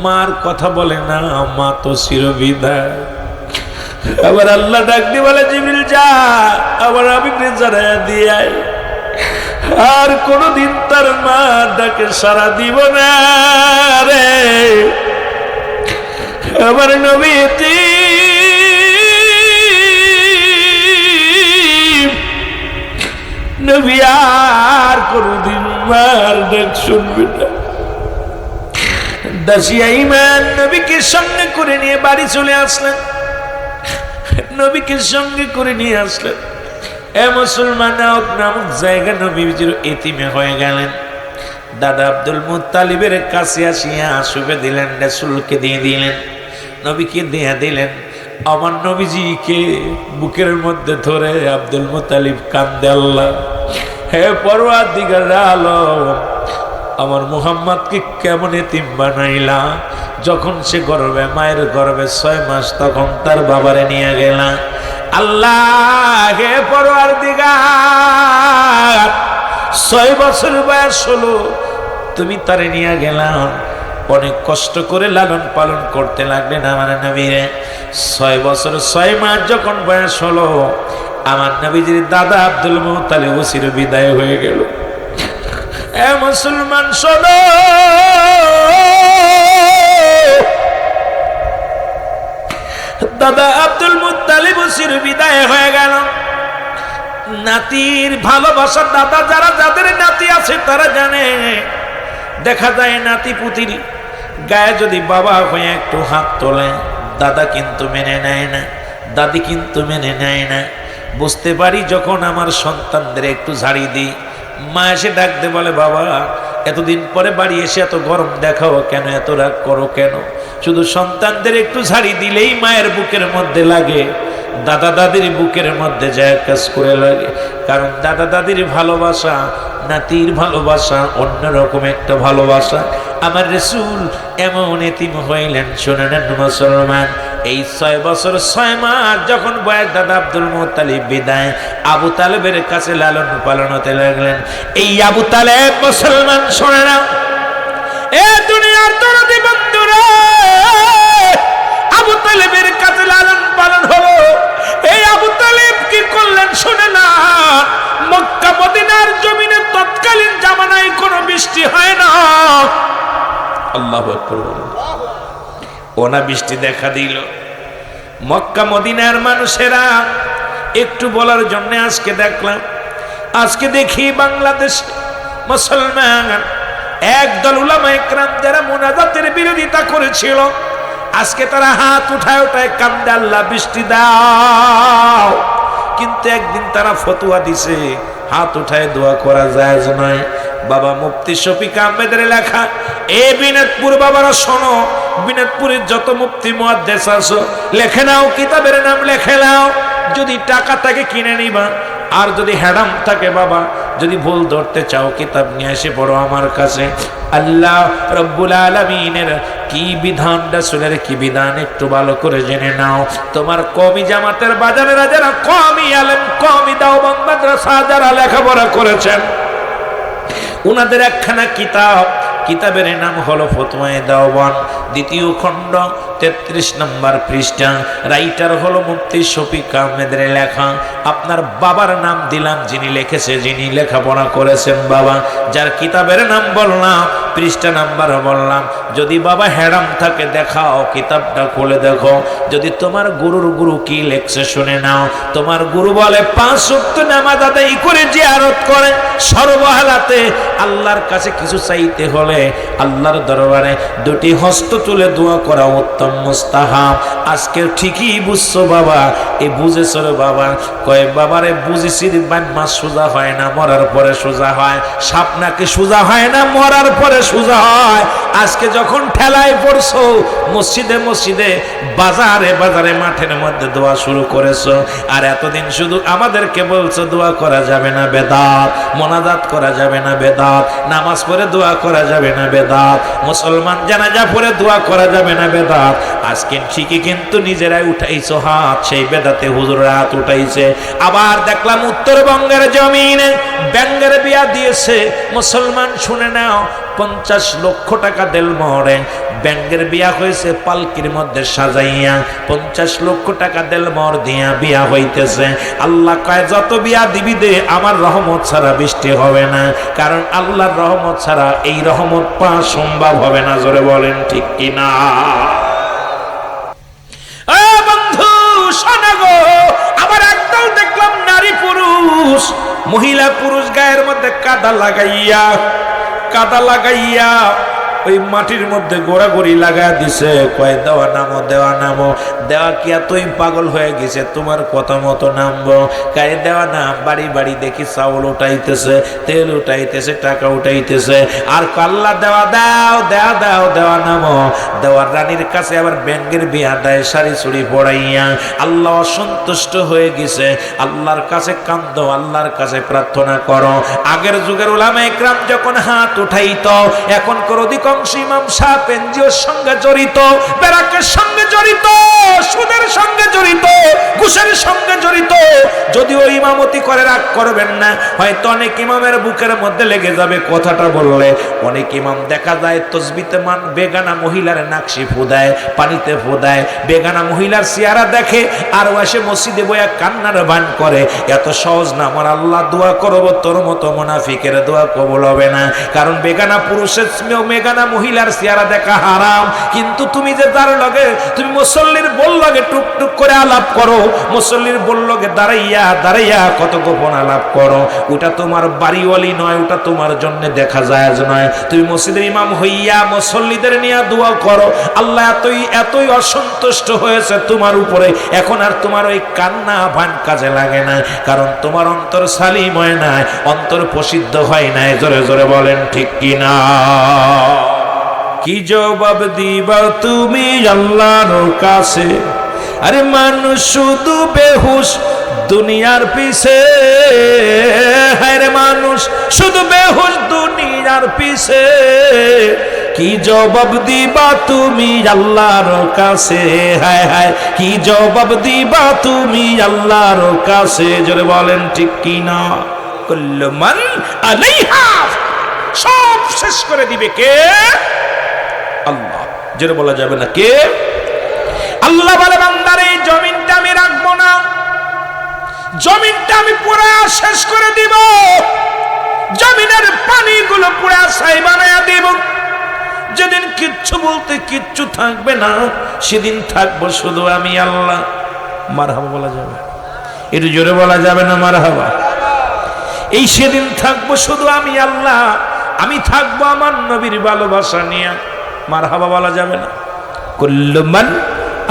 মার কথা বলে না, মা তো চিরবিদায়। আবার আল্লাহ ডাক দিয়ে বলে, জিবরিল যা, আবার আমি জানায়া দিয়ে আয়। আর কোনদিন তার মা ডাকে সাড়া দিব না রে। আমার নবী নবী আর কোনদিন মার ডাক শুনবি না। দাসিয়া ইমান নবীকে সঙ্গে করে নিয়ে বাড়ি চলে আসলেন, নবীকে সঙ্গে করে নিয়ে আসলেন। এ মুসলমান নামক জায়গা নবীজির এতিমে হয়ে গেলেন। দাদা আব্দুল মুত্তালিবের কাছে আসিয়া শুভে দিলেন, রাসূলকে দিয়ে দিলেন, নবীকে দিয়ে দিলেন। আমার নবীজিকে বুকের মধ্যে ধরে আব্দুল মুত্তালিব কান্দে, আল্লাহ হে পরওয়ারদিগার আলম, আমার মুহাম্মদকে কেমন এতিম বানাইলা? যখন সে গর্বে, মায়ের গর্বে 6 মাস, তখন তার বাবারে নিয়ে গেলা। আল্লাহ হে পরওয়ারদিগার, 6 বছর বয়স হলো, তুমি তারে নিয়ে গেলাম, অনেক কষ্ট করে লালন পালন করতে লাগলেন আমার নবীরে। 6 বছর 6 মাস যখন বয়স হলো, আমার নবীজির দাদা আব্দুল মুত্তালিব চির বিদায় হয়ে গেল। এ মুসলমান শোনো, দাদা আব্দুল মুত্তালিব চির বিদায় হয়ে গেল। নাতির ভালোবাসা দাদা যারা, যাদের নাতি আছে তারা জানে। দেখা যায় নাতি পুতির গায়ে যদি বাবা হয়ে একটু হাত তোলে, দাদা কিন্তু মেনে নেয় না, দাদি কিন্তু মেনে নেয় না। বুঝতে পারি যখন আমার সন্তানদের একটু ঝাড়ি দিই, মা এসে ডাকতে বলে, বাবা এতদিন পরে বাড়ি এসে এত গরম দেখাও কেন, এত রাগ করো কেন? শুধু সন্তানদের একটু ঝাড়ি দিলেই মায়ের বুকের মধ্যে লাগে, দাদা দাদির বুকের মধ্যে যায় কাজ করে লাগে। কারণ দাদা দাদির ভালোবাসা, নাতির ভালোবাসা অন্যরকম একটা ভালোবাসা। আমার রাসূল এমন এতিম হইলেন, শুনে নেন মুসলমান। এই 6 বছর 6 মাস যখন বয়স, দাদা আব্দুল মুত্তালিব বিদায়, আবু তালেবের কাছে লালন পালন হতে লাগলেন। এই আবু তালেব মুসলমান শোনে না, এ দুনিয়ার দরদি বন্ধুরা, আবু তালেবের কাছে লালন পালন হলো। এই আবু তালেব কি করলেন শুনে না, মক্কা মদিনার জমিনে তৎকালীন জামানায় কোনো বৃষ্টি হয় না। আল্লাহু আকবার। ওনা বৃষ্টি দেখা দিল। মক্কা মদিনার মানুষেরা একটু বলার জন্য আজকে দেখলাম, আজকে দেখি বাংলাদেশ মুসলমান একদল উলামা ইকরাম যারা মুনাজাতের বিরোধিতা করেছিল, আজকে তারা হাত উঠায় উঠায় কান্দে, আল্লাহ বৃষ্টি দাও। কিন্তু একদিন তারা ফতোয়া দিছে হাত উঠায় দোয়া করা জায়েজ নয়। বাবা মুফতি শফিক আহমেদের লেখা, এ বিনোদপুর বাবারা শোনো, বিনোদপুরের যত মুফতি মুহাদ্দিস আছো লেখে নাও, কিতাবের নাম লেখে নাও। যদি টাকা থাকে কিনে নিবা, আর যদি হ্যাডাম থাকে বাবা, যদি ভুল ধরতে চাও কিতাব নিয়ে এসে পড়ো আমার কাছে। আল্লাহ রব্বুল আলামিনের কি বিধান, রাসূলের কি বিধান একটু ভালো করে জেনে নাও। তোমার কওমি জামাতের বাজারেরা যারা কওমি আলেম, কওমি দাওবন্দ মাদ্রাসা যারা লেখাপড়া করেছেন, উনাদের একখানা কিতাব, কিতাবের নাম হলো ফতোয়ায়ে দেওবন্দ, 2য় খণ্ড 33 নম্বর পৃষ্ঠা। রাইটার হলো মুফতি শফিক আহমেদের লেখা। আপনার বাবার নাম দিলাম, যিনি লিখেছে, যিনি লেখাপড়া করেছেন বাবা, যার কিতাবের নাম বললাম, পৃষ্ঠা নাম্বার বললাম। যদি বাবা হ্যারাম থাকে দেখাও, কিতাবটা খুলে দেখো। যদি তোমার গুরুর গুরু কি লেখছে শুনে নাও। তোমার গুরু বলে 5 ওয়াক্ত নামাজ আদায় করে জিয়ারত করে, সর্বহালাতে আল্লাহর কাছে কিছু চাইতে হলে আল্লাহর দরবারে 2টি হস্ত তুলে দোয়া করা উত্তম মুস্তাহাব। আজকে ঠিকই বুঝছো বাবা, এই বুঝেছ রে বাবা। কয় বাবারে বুঝেছি, মাছ সোজা হয় না, মরার পরে সোজা হয়। সাপ নাকি সোজা হয় না, মরার পরে সোজা হয়। আজকে যখন ঠেলায় পড়ছো, মসজিদে মসজিদে, বাজারে বাজারে, মাঠের মধ্যে দোয়া শুরু করেছো, আর এতদিন শুধু আমাদেরকে বলছো দোয়া করা যাবে না, বেদাত, মোনাজাত করা যাবে না, বেদাত, নামাজ পড়ে দোয়া করা যাবে না, বেদাত, মুসলমান জানাজা পড়ে দোয়া করা যাবে না, বেদাত। আজকে ঠিকই কিন্তু নিজেরাই উঠাইছো হাত, সেই বেদাতে হুজুরের হাত উঠাইছে। আবার দেখলাম উত্তরবঙ্গের জমিনে ব্যাঙ্গের বিয়া দিয়েছে। মুসলমান শুনে নাও, 50 লক্ষ টাকা দেলমহরে ব্যাঙ্গের বিয়া হয়েছে, পালকির মধ্যে সাজাইয়া 50 লক্ষ টাকা দেলমহর দিয়া বিয়া হইতেছে। আল্লাহ কয় যত বিয়া দিবি দে, আমার রহমত ছাড়া বৃষ্টি হবে না। কারণ আল্লাহর রহমত ছাড়া এই রহমত পাওয়া সম্ভব হবে না। জোরে বলেন ঠিক কিনা? বন্ধু শোনো গো, আবার একদল দেখলাম নারী পুরুষ, মহিলা পুরুষ গায়ের মধ্যে কাদা লাগাইয়া ওই মাটির মধ্যে গোড়াগড়ি লাগা দিছে, কয় দেওয়া নামো দেওয়া নামো। দেওয়া কি এতই পাগল হয়ে গেছে তোমার কথা মতো নামবো? কয় দেওয়া না, বাড়ি বাড়ি দেখি চাউল উঠাইতেছে, তেল উঠাইতেছে, টাকা উঠাইতেছে, আর কাল্লা দেওয়া দাও দেওয়া দাও দেওয়া নামো। দেওয়ার রানীর কাছে আবার ব্যাঙ্গের বিয়া দেয় শাড়ি চুড়ি পড়াইয়া। আল্লাহ অসন্তুষ্ট হয়ে গেছে। আল্লাহর কাছে কান্দো, আল্লাহর কাছে প্রার্থনা করো। আগের যুগের উলামা ইকরাম যখন হাত উঠাইতো, এখনকার অধিকাংশ ইমাম সাহেব এনজিওর সঙ্গে জড়িত, বেরাকের সঙ্গে জড়িত, সুদের সঙ্গে জড়িত, ঘুষের সঙ্গে জড়িত। যদিও ইমামতি করে রাগ করবেন না, হয়তো অনেক ইমামের বুকের মধ্যে লেগে যাবে কথাটা বললে। অনেক ইমাম দেখা যায় তসবিতে মান বেগানা মহিলার নাকশি ফুদায়, পানিতে ফুদায়, বেগানা মহিলার চেহারা দেখে আর এসে মসজিদে বইয়া কান্নার বান করে। এত সহজ না আমার আল্লাহ দোয়া করব, তোর মতো মুনাফিকের দোয়া কবুল হবে না। কারণ বেগানা পুরুষের বেগানা মহিলার চেহারা দেখা হারাম, কিন্তু তুমি যে তার লগে তুমি মুসল্লির বল লগে টুকটুক করে আলাপ করো, মুসল্লির বল লগে দাঁড়াইয়া দাঁড়াইয়া কত গোপন আলাপ করো, ওটা তোমার বাড়িওয়ালি নয়, ওটা তোমার জন্য দেখা যায় নয়। তুমি মসজিদের ইমাম হইয়া মুসল্লিদের নিয়ে দোয়া করো, আল্লাহ এতই এতই অসন্তুষ্ট হয়েছে তোমার উপরে, এখন আর তোমার ওই কান্না ভান কাজে লাগে না, কারণ তোমার অন্তর সালিম হয় না, অন্তর প্রসিদ্ধ হয় না। জোরে জোরে বলেন ঠিক কিনা? কি জবাব দিবা তুমি আল্লাহর কাছে? আরে মানুষ শুধু বেহুশ দুনিয়ার পিছে, আরে মানুষ শুধু বেহুশ দুনিয়ার পিছে। কি জবাব দিবা তুমি আল্লাহর কাছে? হায় হায়, কি জবাব দিবা তুমি আল্লাহর কাছে? জোরে বলেন ঠিক কিনা? কুল্লু মান আলাইহা, সব শেষ করে দিবে কে? আল্লাহ। জোরে বলা যাবে না কে? আল্লাহ বলে বান্দার এই জমিনটা আমি রাখবো না, জমিনটা আমি পুরা শেষ করে দিব, জমিনের পানিগুলো পুরা ছাই বানায়া দিব। যেদিন কিচ্ছু বলতে কিচ্ছু থাকবে না, সেদিন থাকবো শুধু আমি আল্লাহ। মারহাবা বলা যাবে? একটু জোরে বলা যাবে না মারহাবা? এই সেদিন থাকবো শুধু আমি আল্লাহ, আমি থাকবো আমার নবীর ভালোবাসা নিয়ে। মারহাবা বলা যাবে না? কুল্লু মান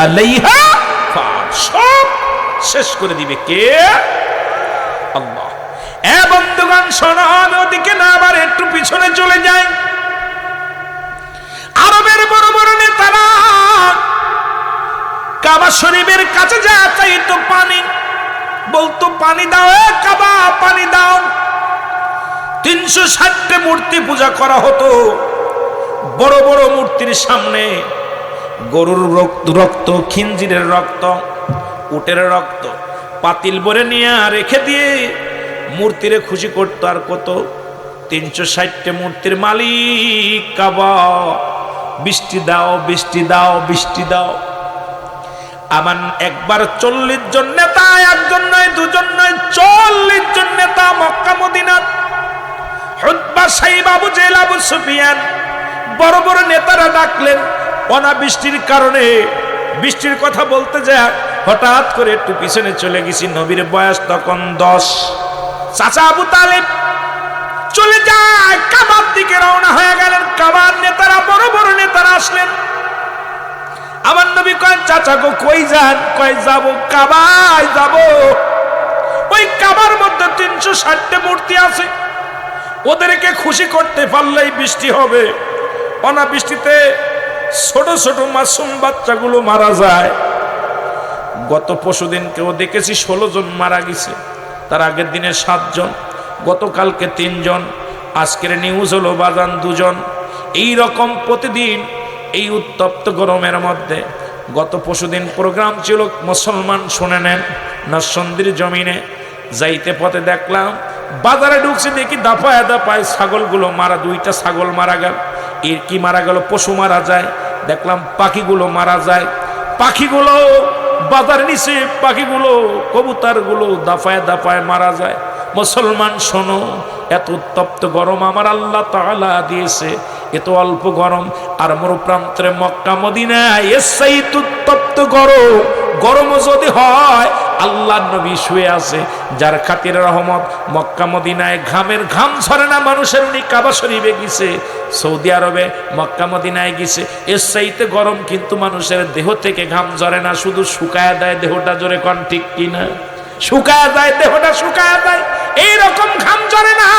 আলাইহা ফান, সব শেষ করে দিবে কে? আল্লাহ। এ বন্ধুগণ শোনো, আমি ওদিকে না আবার একটু পিছনে চলে যাই। আরবের বড় বড় নেতারা কাবা শরীফের কাছে যা চাইতো পানি, বলতো পানি দাও এ কাবা, পানি দাও। 360টা মূর্তি পূজা করা হতো। বড় বড় মূর্তির সামনে গরুর রক্ত, খিনজিরের রক্ত, উটের রক্ত পাতিল ভরে নিয়ে রেখে দিয়ে মূর্তিরে খুশি করতো। আর কত? 360টা মূর্তির মালিক কাবা। বৃষ্টি দাও, বৃষ্টি দাও, বৃষ্টি দাও। আমার একবার 40 জন নেতা, একজন নয় দুজন নয়, 40 জন নেতা মক্কা মদিনার, উতবা, সাইবা, আবু জেহেল, আবু সুফিয়ান, বড় বড় নেতারা ডাকলেন। অনাবৃষ্টির কারণে বৃষ্টির কথা বলতে যায় হঠাৎ করে একটু পিছনে চলে গেছি। নবীর বয়স তখন 10। চাচা আবু তালেব চলে যায়, কাবার দিকে রওনা হয়ে গেলেন। কাবার নেতারা, বড় বড় নেতারা আসলেন। আমার নবী কয়, চাচা গো কই যান? কয় যাব কাবায় যাব। ওই কাবার মধ্যে 360টা মূর্তি আছে, ওদেরকে খুশি করতে পারলেই বৃষ্টি হবে। অনাবৃষ্টিতে ছোট ছোট মাসুম বাচ্চাগুলো মারা যায়। গত পরশুদিন কেউ দেখেছি 16 জন মারা গেছে, তার আগের দিনে 7 জন, গতকালকে 3 জন, আজকের নিউজ হলো বাজান 2 জন। এই রকম প্রতিদিন এই উত্তপ্ত গরমের মধ্যে। গত পরশুদিন প্রোগ্রাম ছিল, মুসলমান শুনে নেন, নরসিংদীর জমিনে যাইতে পথে দেখলাম, বাজারে ঢুকছে দেখি দাপায় দাপায় ছাগলগুলো মারা। 2টা ছাগল মারা গেল। এর কি মারা গেল? পশু মারা যায়। দেখলাম পাখিগুলো মারা যায়। পাখিগুলো বাজার নিচে, পাখিগুলো কবুতরগুলো দাপায় দাপায় মারা যায়। মুসলমান শোনো, এত উত্তপ্ত গরম আমার আল্লাহ তাআলা দিয়েছে, এত অল্প গরম। আর মরুপ্রান্তরে মক্কা মদিনায় এর চাইতে উত্তপ্ত গরম যদি হয়, আল্লাহর নবী শুয়ে আছে, যার খাতিরে রহমত মক্কা মদিনায় ঘামের ঘাম ঝরে না মানুষের, উনি কাবা শরীফে গেছে, সৌদি আরবে মক্কা মদিনায় গেছে, এর চাইতে গরম কিন্তু মানুষের দেহ থেকে ঘাম ঝরে না, শুধু শুকায় দেয় দেহটা। জোরে কোন ঠিক কিনা? শুকায় যায় দেহটা, শুকায় যায়, এইরকম ঘাম ঝরে না।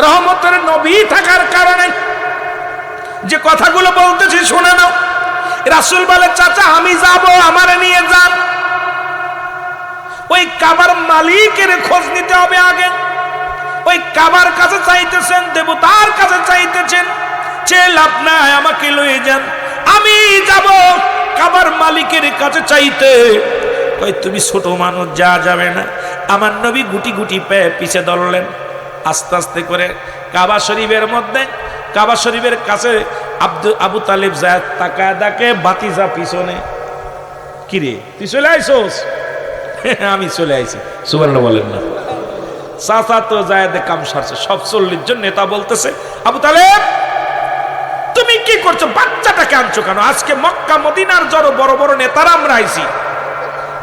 রহমতের নবী থাকার কারণে যে কথাগুলো বলতেছি শুনে নাও। রাসূল বলে, চাচা আমি যাব, আমারে নিয়ে যান। ওই কাবার মালিকের খোঁজ নিতে হবে আগে। ওই কাবার কাছে চাইতেছেন, দেবতার কাছে চাইতেছেন, চেয়ে লাভ নাই, আমাকে লয়ে যান। আমি যাব কাবার মালিকের কাছে চাইতে। কই তুমি ছোট মানুষ, যা যাবে না। আমার নবী গুটি গুটি পেয়ে পিছে ধরলেন, আস্তে আস্তে করে কাবা শরীফের মধ্যে, কাবা শরীফের কাছে আবু তালেব যায়, তাকায় দেখে বাতিজা পিছনে। কিরে তুই চলে আইসোস? আমি চলে আইছি। সুবহানাল্লাহ বলেন না। চাচা তো যায় কাম সারছে, সব 40 জন নেতা বলতেছে, আবু তালেব তুমি কি করছো? বাচ্চাটাকে আনছো কেন? আজকে মক্কা মদিনার যত বড় বড় নেতারা আমরা আইছি,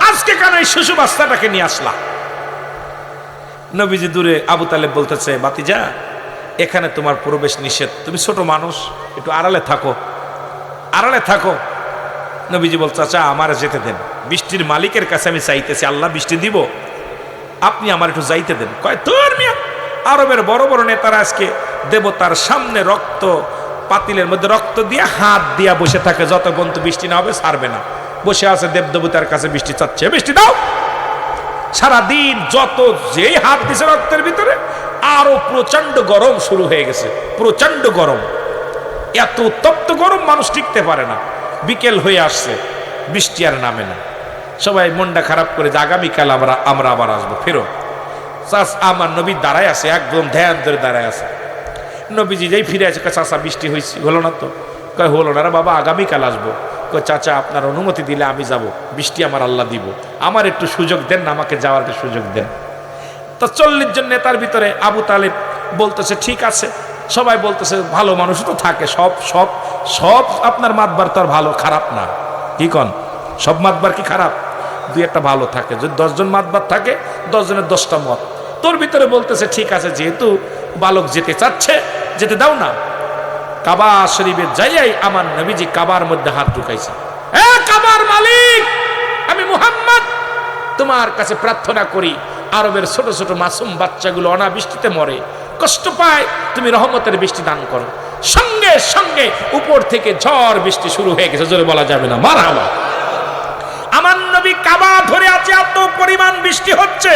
আজকে কেন এই শিশু বাচ্চাটাকে নিয়ে আসলা? নবীজি দূরে, আবু তালেব বলতেছে, বাতিজা এখানে তোমার প্রবেশ নিষেধ, তুমি ছোট মানুষ, একটু আড়ালে থাকো, আড়ালে থাকো। নবীজি বলছে, আচ্ছা আমার যেতে দেন, বৃষ্টির মালিকের কাছে আমি চাইতেছি, আল্লাহ বৃষ্টি দিব, আপনি আমার একটু যাইতে দেন। কয় তোর মিয়া, আরবের বড় বড় নেতারা আজকে দেবতার সামনে রক্ত পাতিলের মধ্যে রক্ত দিয়ে হাত দিয়া বসে থাকে, যত পর্যন্ত বৃষ্টি না হবে ছাড়বে না। বসে আছে দেবদেবতার কাছে, বৃষ্টি চাচ্ছে, বৃষ্টি দাও। সারাদিন যত যেই হাত দিছে রক্তের ভিতরে, আরো প্রচন্ড গরম শুরু হয়ে গেছে, প্রচন্ড গরম, এত উত্তপ্ত গরম মানুষ টিকতে পারে না। বিকেল হয়ে আসছে, বৃষ্টি আর নামে না। সবাই মনটা খারাপ করে যে আগামীকাল আমরা আবার আসবো ফেরো। আমার নবী দাঁড়ায় আছে, একদম ধ্যান ধরে দাঁড়ায় আছে। নবীজি যেই ফিরে আছে, চাচা বৃষ্টি হয়েছে, হলো না তো? কয় হলো না রে বাবা, আগামীকাল আসবো। কয় চাচা আপনার অনুমতি দিলে আমি যাব, বৃষ্টি আমার আল্লাহ দিব, আমার একটু সুযোগ দেন না, আমাকে যাওয়ার একটু সুযোগ দেন। তো 40 জন নেতার ভিতরে আবু তালেব বলতেছে ঠিক আছে। সবাই বলতেছে ভালো মানুষ তো থাকে, সব সব সব আপনার মাতবার তো আর ভালো খারাপ না, কি কন? সব মাতবার কি খারাপ? দুই একটা ভালো থাকে। যদি 10 জন মাতবার থাকে, 10 জনের 10টা মত। তোর ভিতরে বলতেছে ঠিক আছে, যেহেতু বালক যেতে চাচ্ছে, যেতে দাও না। কাবা শরীফে যাইয়াই আমার নবীজি কাবার মধ্যে হাত ঢুকাইছে। এ কাবার মালিক, আমি মুহাম্মদ তোমার কাছে প্রার্থনা করি, আরবের ছোট ছোট মাসুম বাচ্চাগুলো অনাবৃষ্টিতে মরে, কষ্ট পায়, তুমি রহমতের বৃষ্টি দান করো। সঙ্গে সঙ্গে উপর থেকে ঝড় বৃষ্টি শুরু হয়ে গেছে, জোরে বলা যাবে না মারহাবা। আমার নবী কাবা ধরে আছে, এত পরিমাণ বৃষ্টি হচ্ছে,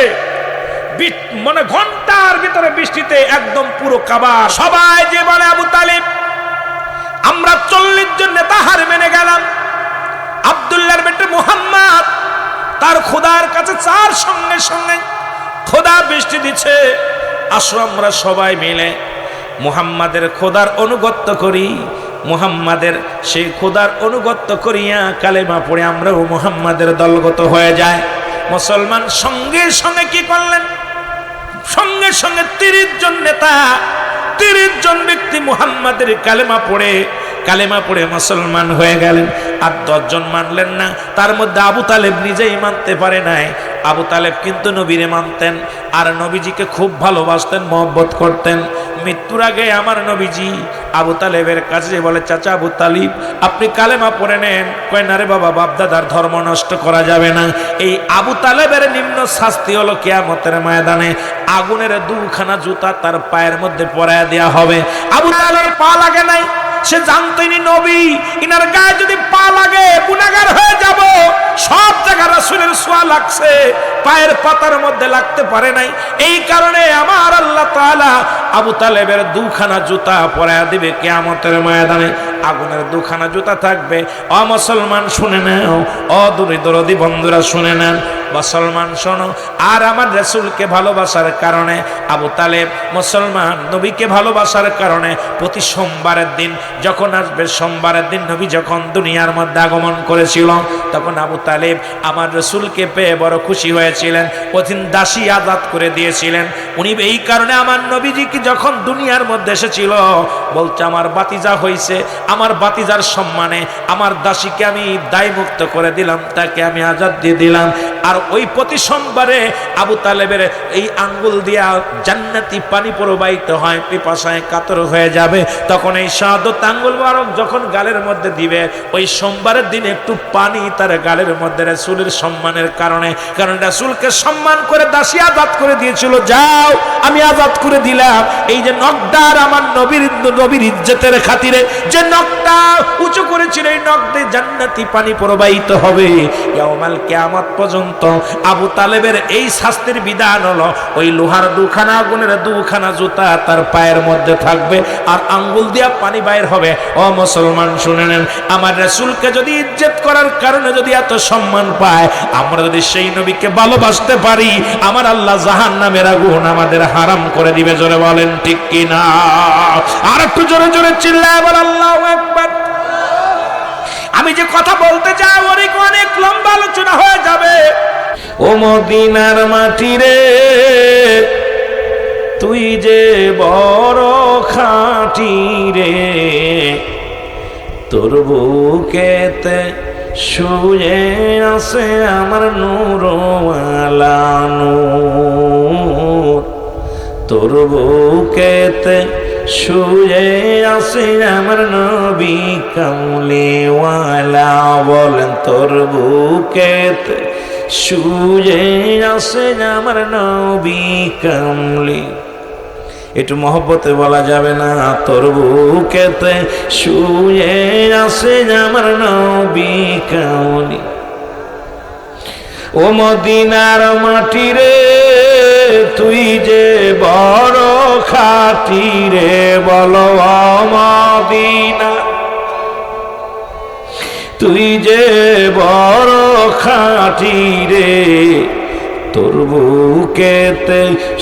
মানে ঘন্টার ভিতরে বৃষ্টিতে একদম পুরো কাবা। সবাই যে বলে আবু তালেব, আমরা 40 জন নেতা হার মেনে গেলাম, আব্দুল্লাহর বেটা মুহাম্মদ তার খোদার কাছে চার, সঙ্গে সঙ্গে খোদা বৃষ্টি দিচ্ছে, আসো আমরা সবাই মিলে মুহাম্মাদের খোদার অনুগত্য করি, মুহাম্মাদের সেই খোদার অনুগত্য করিয়া কালেমা পড়ে আমরাও মুহাম্মাদের দলগত হয়ে যায়। মুসলমান সঙ্গে সঙ্গে কি করলেন? সঙ্গে সঙ্গে 30 জন নেতা, 30 জন ব্যক্তি মুহাম্মাদের কালেমা পড়ে মুসলমান হয়ে গেলেন। আর 10 জন মানলেন না, তার মধ্যে আবু তালেব নিজেই মানতে পারে নাই। আবু তালেব কিন্তু নবীরে মানতেন, আর নবীজিকে খুব ভালোবাসতেন, মহব্বত করতেন। মৃত্যুর আগে আমার নবীজি আবু তালেবের কাছে বলে, চাচা আবু তালিব আপনি কালেমা পড়ে নেন। কয় না রে বাবা, বাপদাদার ধর্ম নষ্ট করা যাবে না। এই আবু তালেবের নিম্ন শাস্তি হলো কিয়ামতের ময়দানে আগুনের 2খানা জুতা তার পায়ের মধ্যে পরায় দেয়া হবে। আবু তালেবের পা লাগে নাই, সে জানতেনি নবী, ইনার গায়ে যদি পা লাগে গুনাহগার হয়ে যাব। সব জায়গা রাসূলের ছোঁয়া লাগছে, পায়ের পাতার মধ্যে লাগতে পারে নাই। এই কারণে আমার আল্লাহ তাআলা আবু তালেবের 2খানা জুতা পরায়া দিবে কিয়ামতের ময়দানে, আগুনের 2খানা জুতা থাকবে। ও মুসলমান শুনে নাও, ও দরদি বন্ধুরা শুনে নেন, মুসলমান শোনো। আর আমার রাসূলকে ভালোবাসার কারণে আবু তালেব মুসলমান নবীকে ভালোবাসার কারণে প্রতি সোমবারের দিন যখন আসবে, সোমবারের দিন নবী যখন দুনিয়ার মধ্যে আগমন করেছিল, তখন আবু তালেব আমার রাসূলকে পেয়ে বড় খুশি হয়েছিলেন। ওদিন দাসী আজাদ করে দিয়েছিলেন উনি। এই কারণে আমার নবীজিকে যখন দুনিয়ার মধ্যে এসেছিল, বলছে আমার বাতিজা হইছে, আমার বাতিজার সম্মানে আমার দাসীকে আমি দায়মুক্ত করে দিলাম, তাকে আমি আজাদ দিয়ে দিলাম। আর ওই প্রতি সোমবারে আবু তালেবের এই আঙ্গুল দিয়া জান্নাতি পানি প্রবাহিত হয়, পিপাসায় কাতর হয়ে যাবে। তখন এই শাহাদত আঙ্গুল মোবারক যখন গালের মধ্যে দিবে, ওই সোমবারের দিন একটু পানি তার গালের মধ্যে রাসূলের সম্মানের কারণে, কারণ রাসূলকে সম্মান করে দাসী আজাদ করে দিয়েছিল, যাও আমি আজাদ করে দিলাম। এই যে নখদার আমার নবীর ইজ্জতের খাতিরে যে নখটা উঁচু করেছিল, এই নখ দিয়ে জান্নাতি পানি প্রবাহিত হবে ইয়াউমাল কিয়ামত পর্যন্ত। আবু তালেবের এই শাস্তির বিধান হলো, ওই লোহার দুখানা আগুনের দুখানা জুতা তার পায়ের মধ্যে থাকবে আর আঙ্গুল দিয়া পানি বাইর হবে। ও মুসলমান শুনে নেন, আমার রাসূলকে যদি ইজ্জত করার কারণে যদি এত সম্মান পায়, আমরা যদি সেই নবীকে ভালোবাসতে পারি, আমার আল্লাহ জাহান্নামের আগুন আমাদের হারাম করে দিবে। জোরে বলেন ঠিক কিনা? আর একটু জোরে জোরে চিল্লায় বল আল্লাহু আকবার। আমি যে কথা বলতে চাই অনেক লম্বা আলোচনা হয়ে যাবে। ও মদিনার মাটি রে, তুই যে বড় খাঁটি রে, তোর বুকেতে শুয়ে আছে আমার নূরওয়ালা নূর, তোর বুকেতে শুয়ে আছে আমার নবী কামলিওয়ালা। বলেন তোর বুকেতে শুয়ে আছে আমার নবী কামলি। একটু মহব্বতে বলা যাবে না? তোর বুকেতে শুয়ে আছে আমার নবী কামলি। ও মদিনার মাটি রে, তুই যে বড় খাঁটি রে, বলো মদিনা তুই যে বড় খাঁটি রে, তোর বুকেতে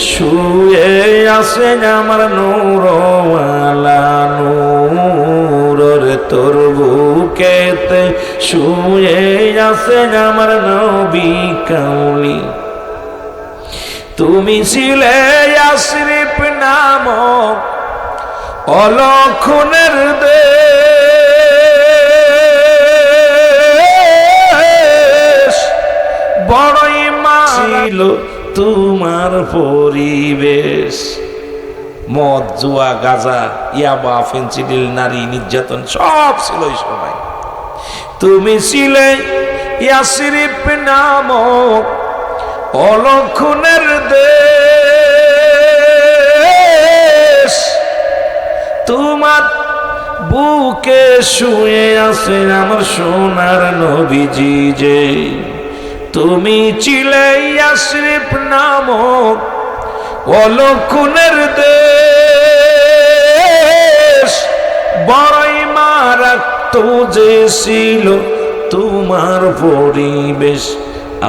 শুয়ে আছে আমার নূরওয়ালা নূর রে, তোর বুকেতে শুয়ে আছে আমার নবী কামলি। তুমি ছিলে ইয়াসরিব নামক অলক্ষণের দেশ, বড়ই ছিল তোমার পরিবেশ। মদ, জুয়া, গাঁজা, ইয়াবা, ফেন্সিডিল, নারী নির্যাতন সব ছিল ওই সময়। তুমি ছিলে ইয়াসরিব নামক অলক্ষণের দেশ, তোমার বুকে শুয়ে আছে আমার সোনার নবীজি যে। তুমি ছিলে ইয়াসরিব নামক অলক্ষণের দেশ, বড়ই মারাত্মক যে ছিল তোমার পরিবেশ।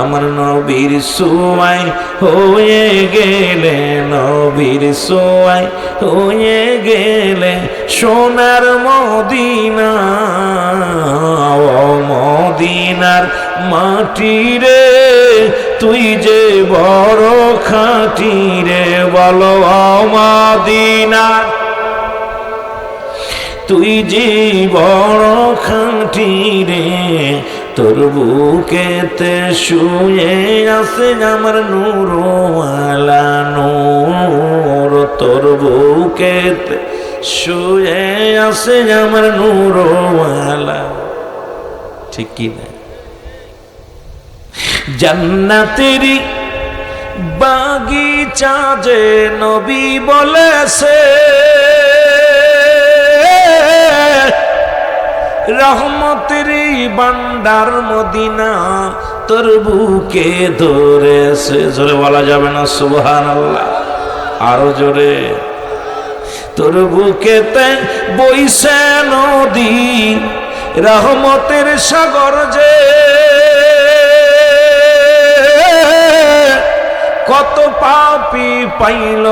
আমার নবীর ছোঁয়ায় হয়ে গেলে, নবীর ছোঁয়ায় হয়ে গেলে সোনার মদিনা। ও মদিনার মাটি রে, তুই যে বড় খাঁটি রে, বলো মদিনা তুই যে বড় খাঁটি রে, তোর বুকেতে শুয়ে আছে আমার নূরওয়ালা নূর, তোর বুকেতে শুয়ে আছে আমার নূরওয়ালা। ঠিক কি না? জান্নাতেরই বাগিচা যে নবী বলেছে, রহমতের ভান্ডার মদিনা তোর বুকে ধরেছে। জোরে বলা যাবে না সুবহানাল্লাহ? আরো জোরে। তোর বুকেতে বইছে নদী রহমতের সাগর যে, কত পাপী পাইল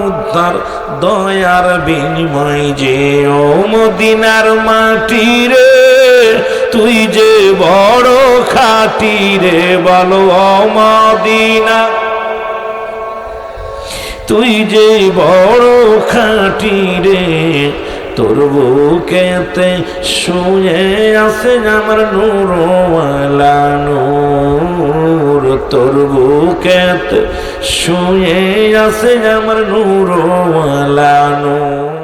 উদ্ধার দয়ার বিনিময় যে। ও মদিনার মাটি রে, তুই যে বড় খাঁটি রে, বলো মদিনা তুই যে বড় খাঁটি রে, তোর বুকেতে শুয়ে আছে আমার নূরওয়ালা নূর, তোর বুকেতে শুয়ে আছে আমার নূরওয়ালা নূর।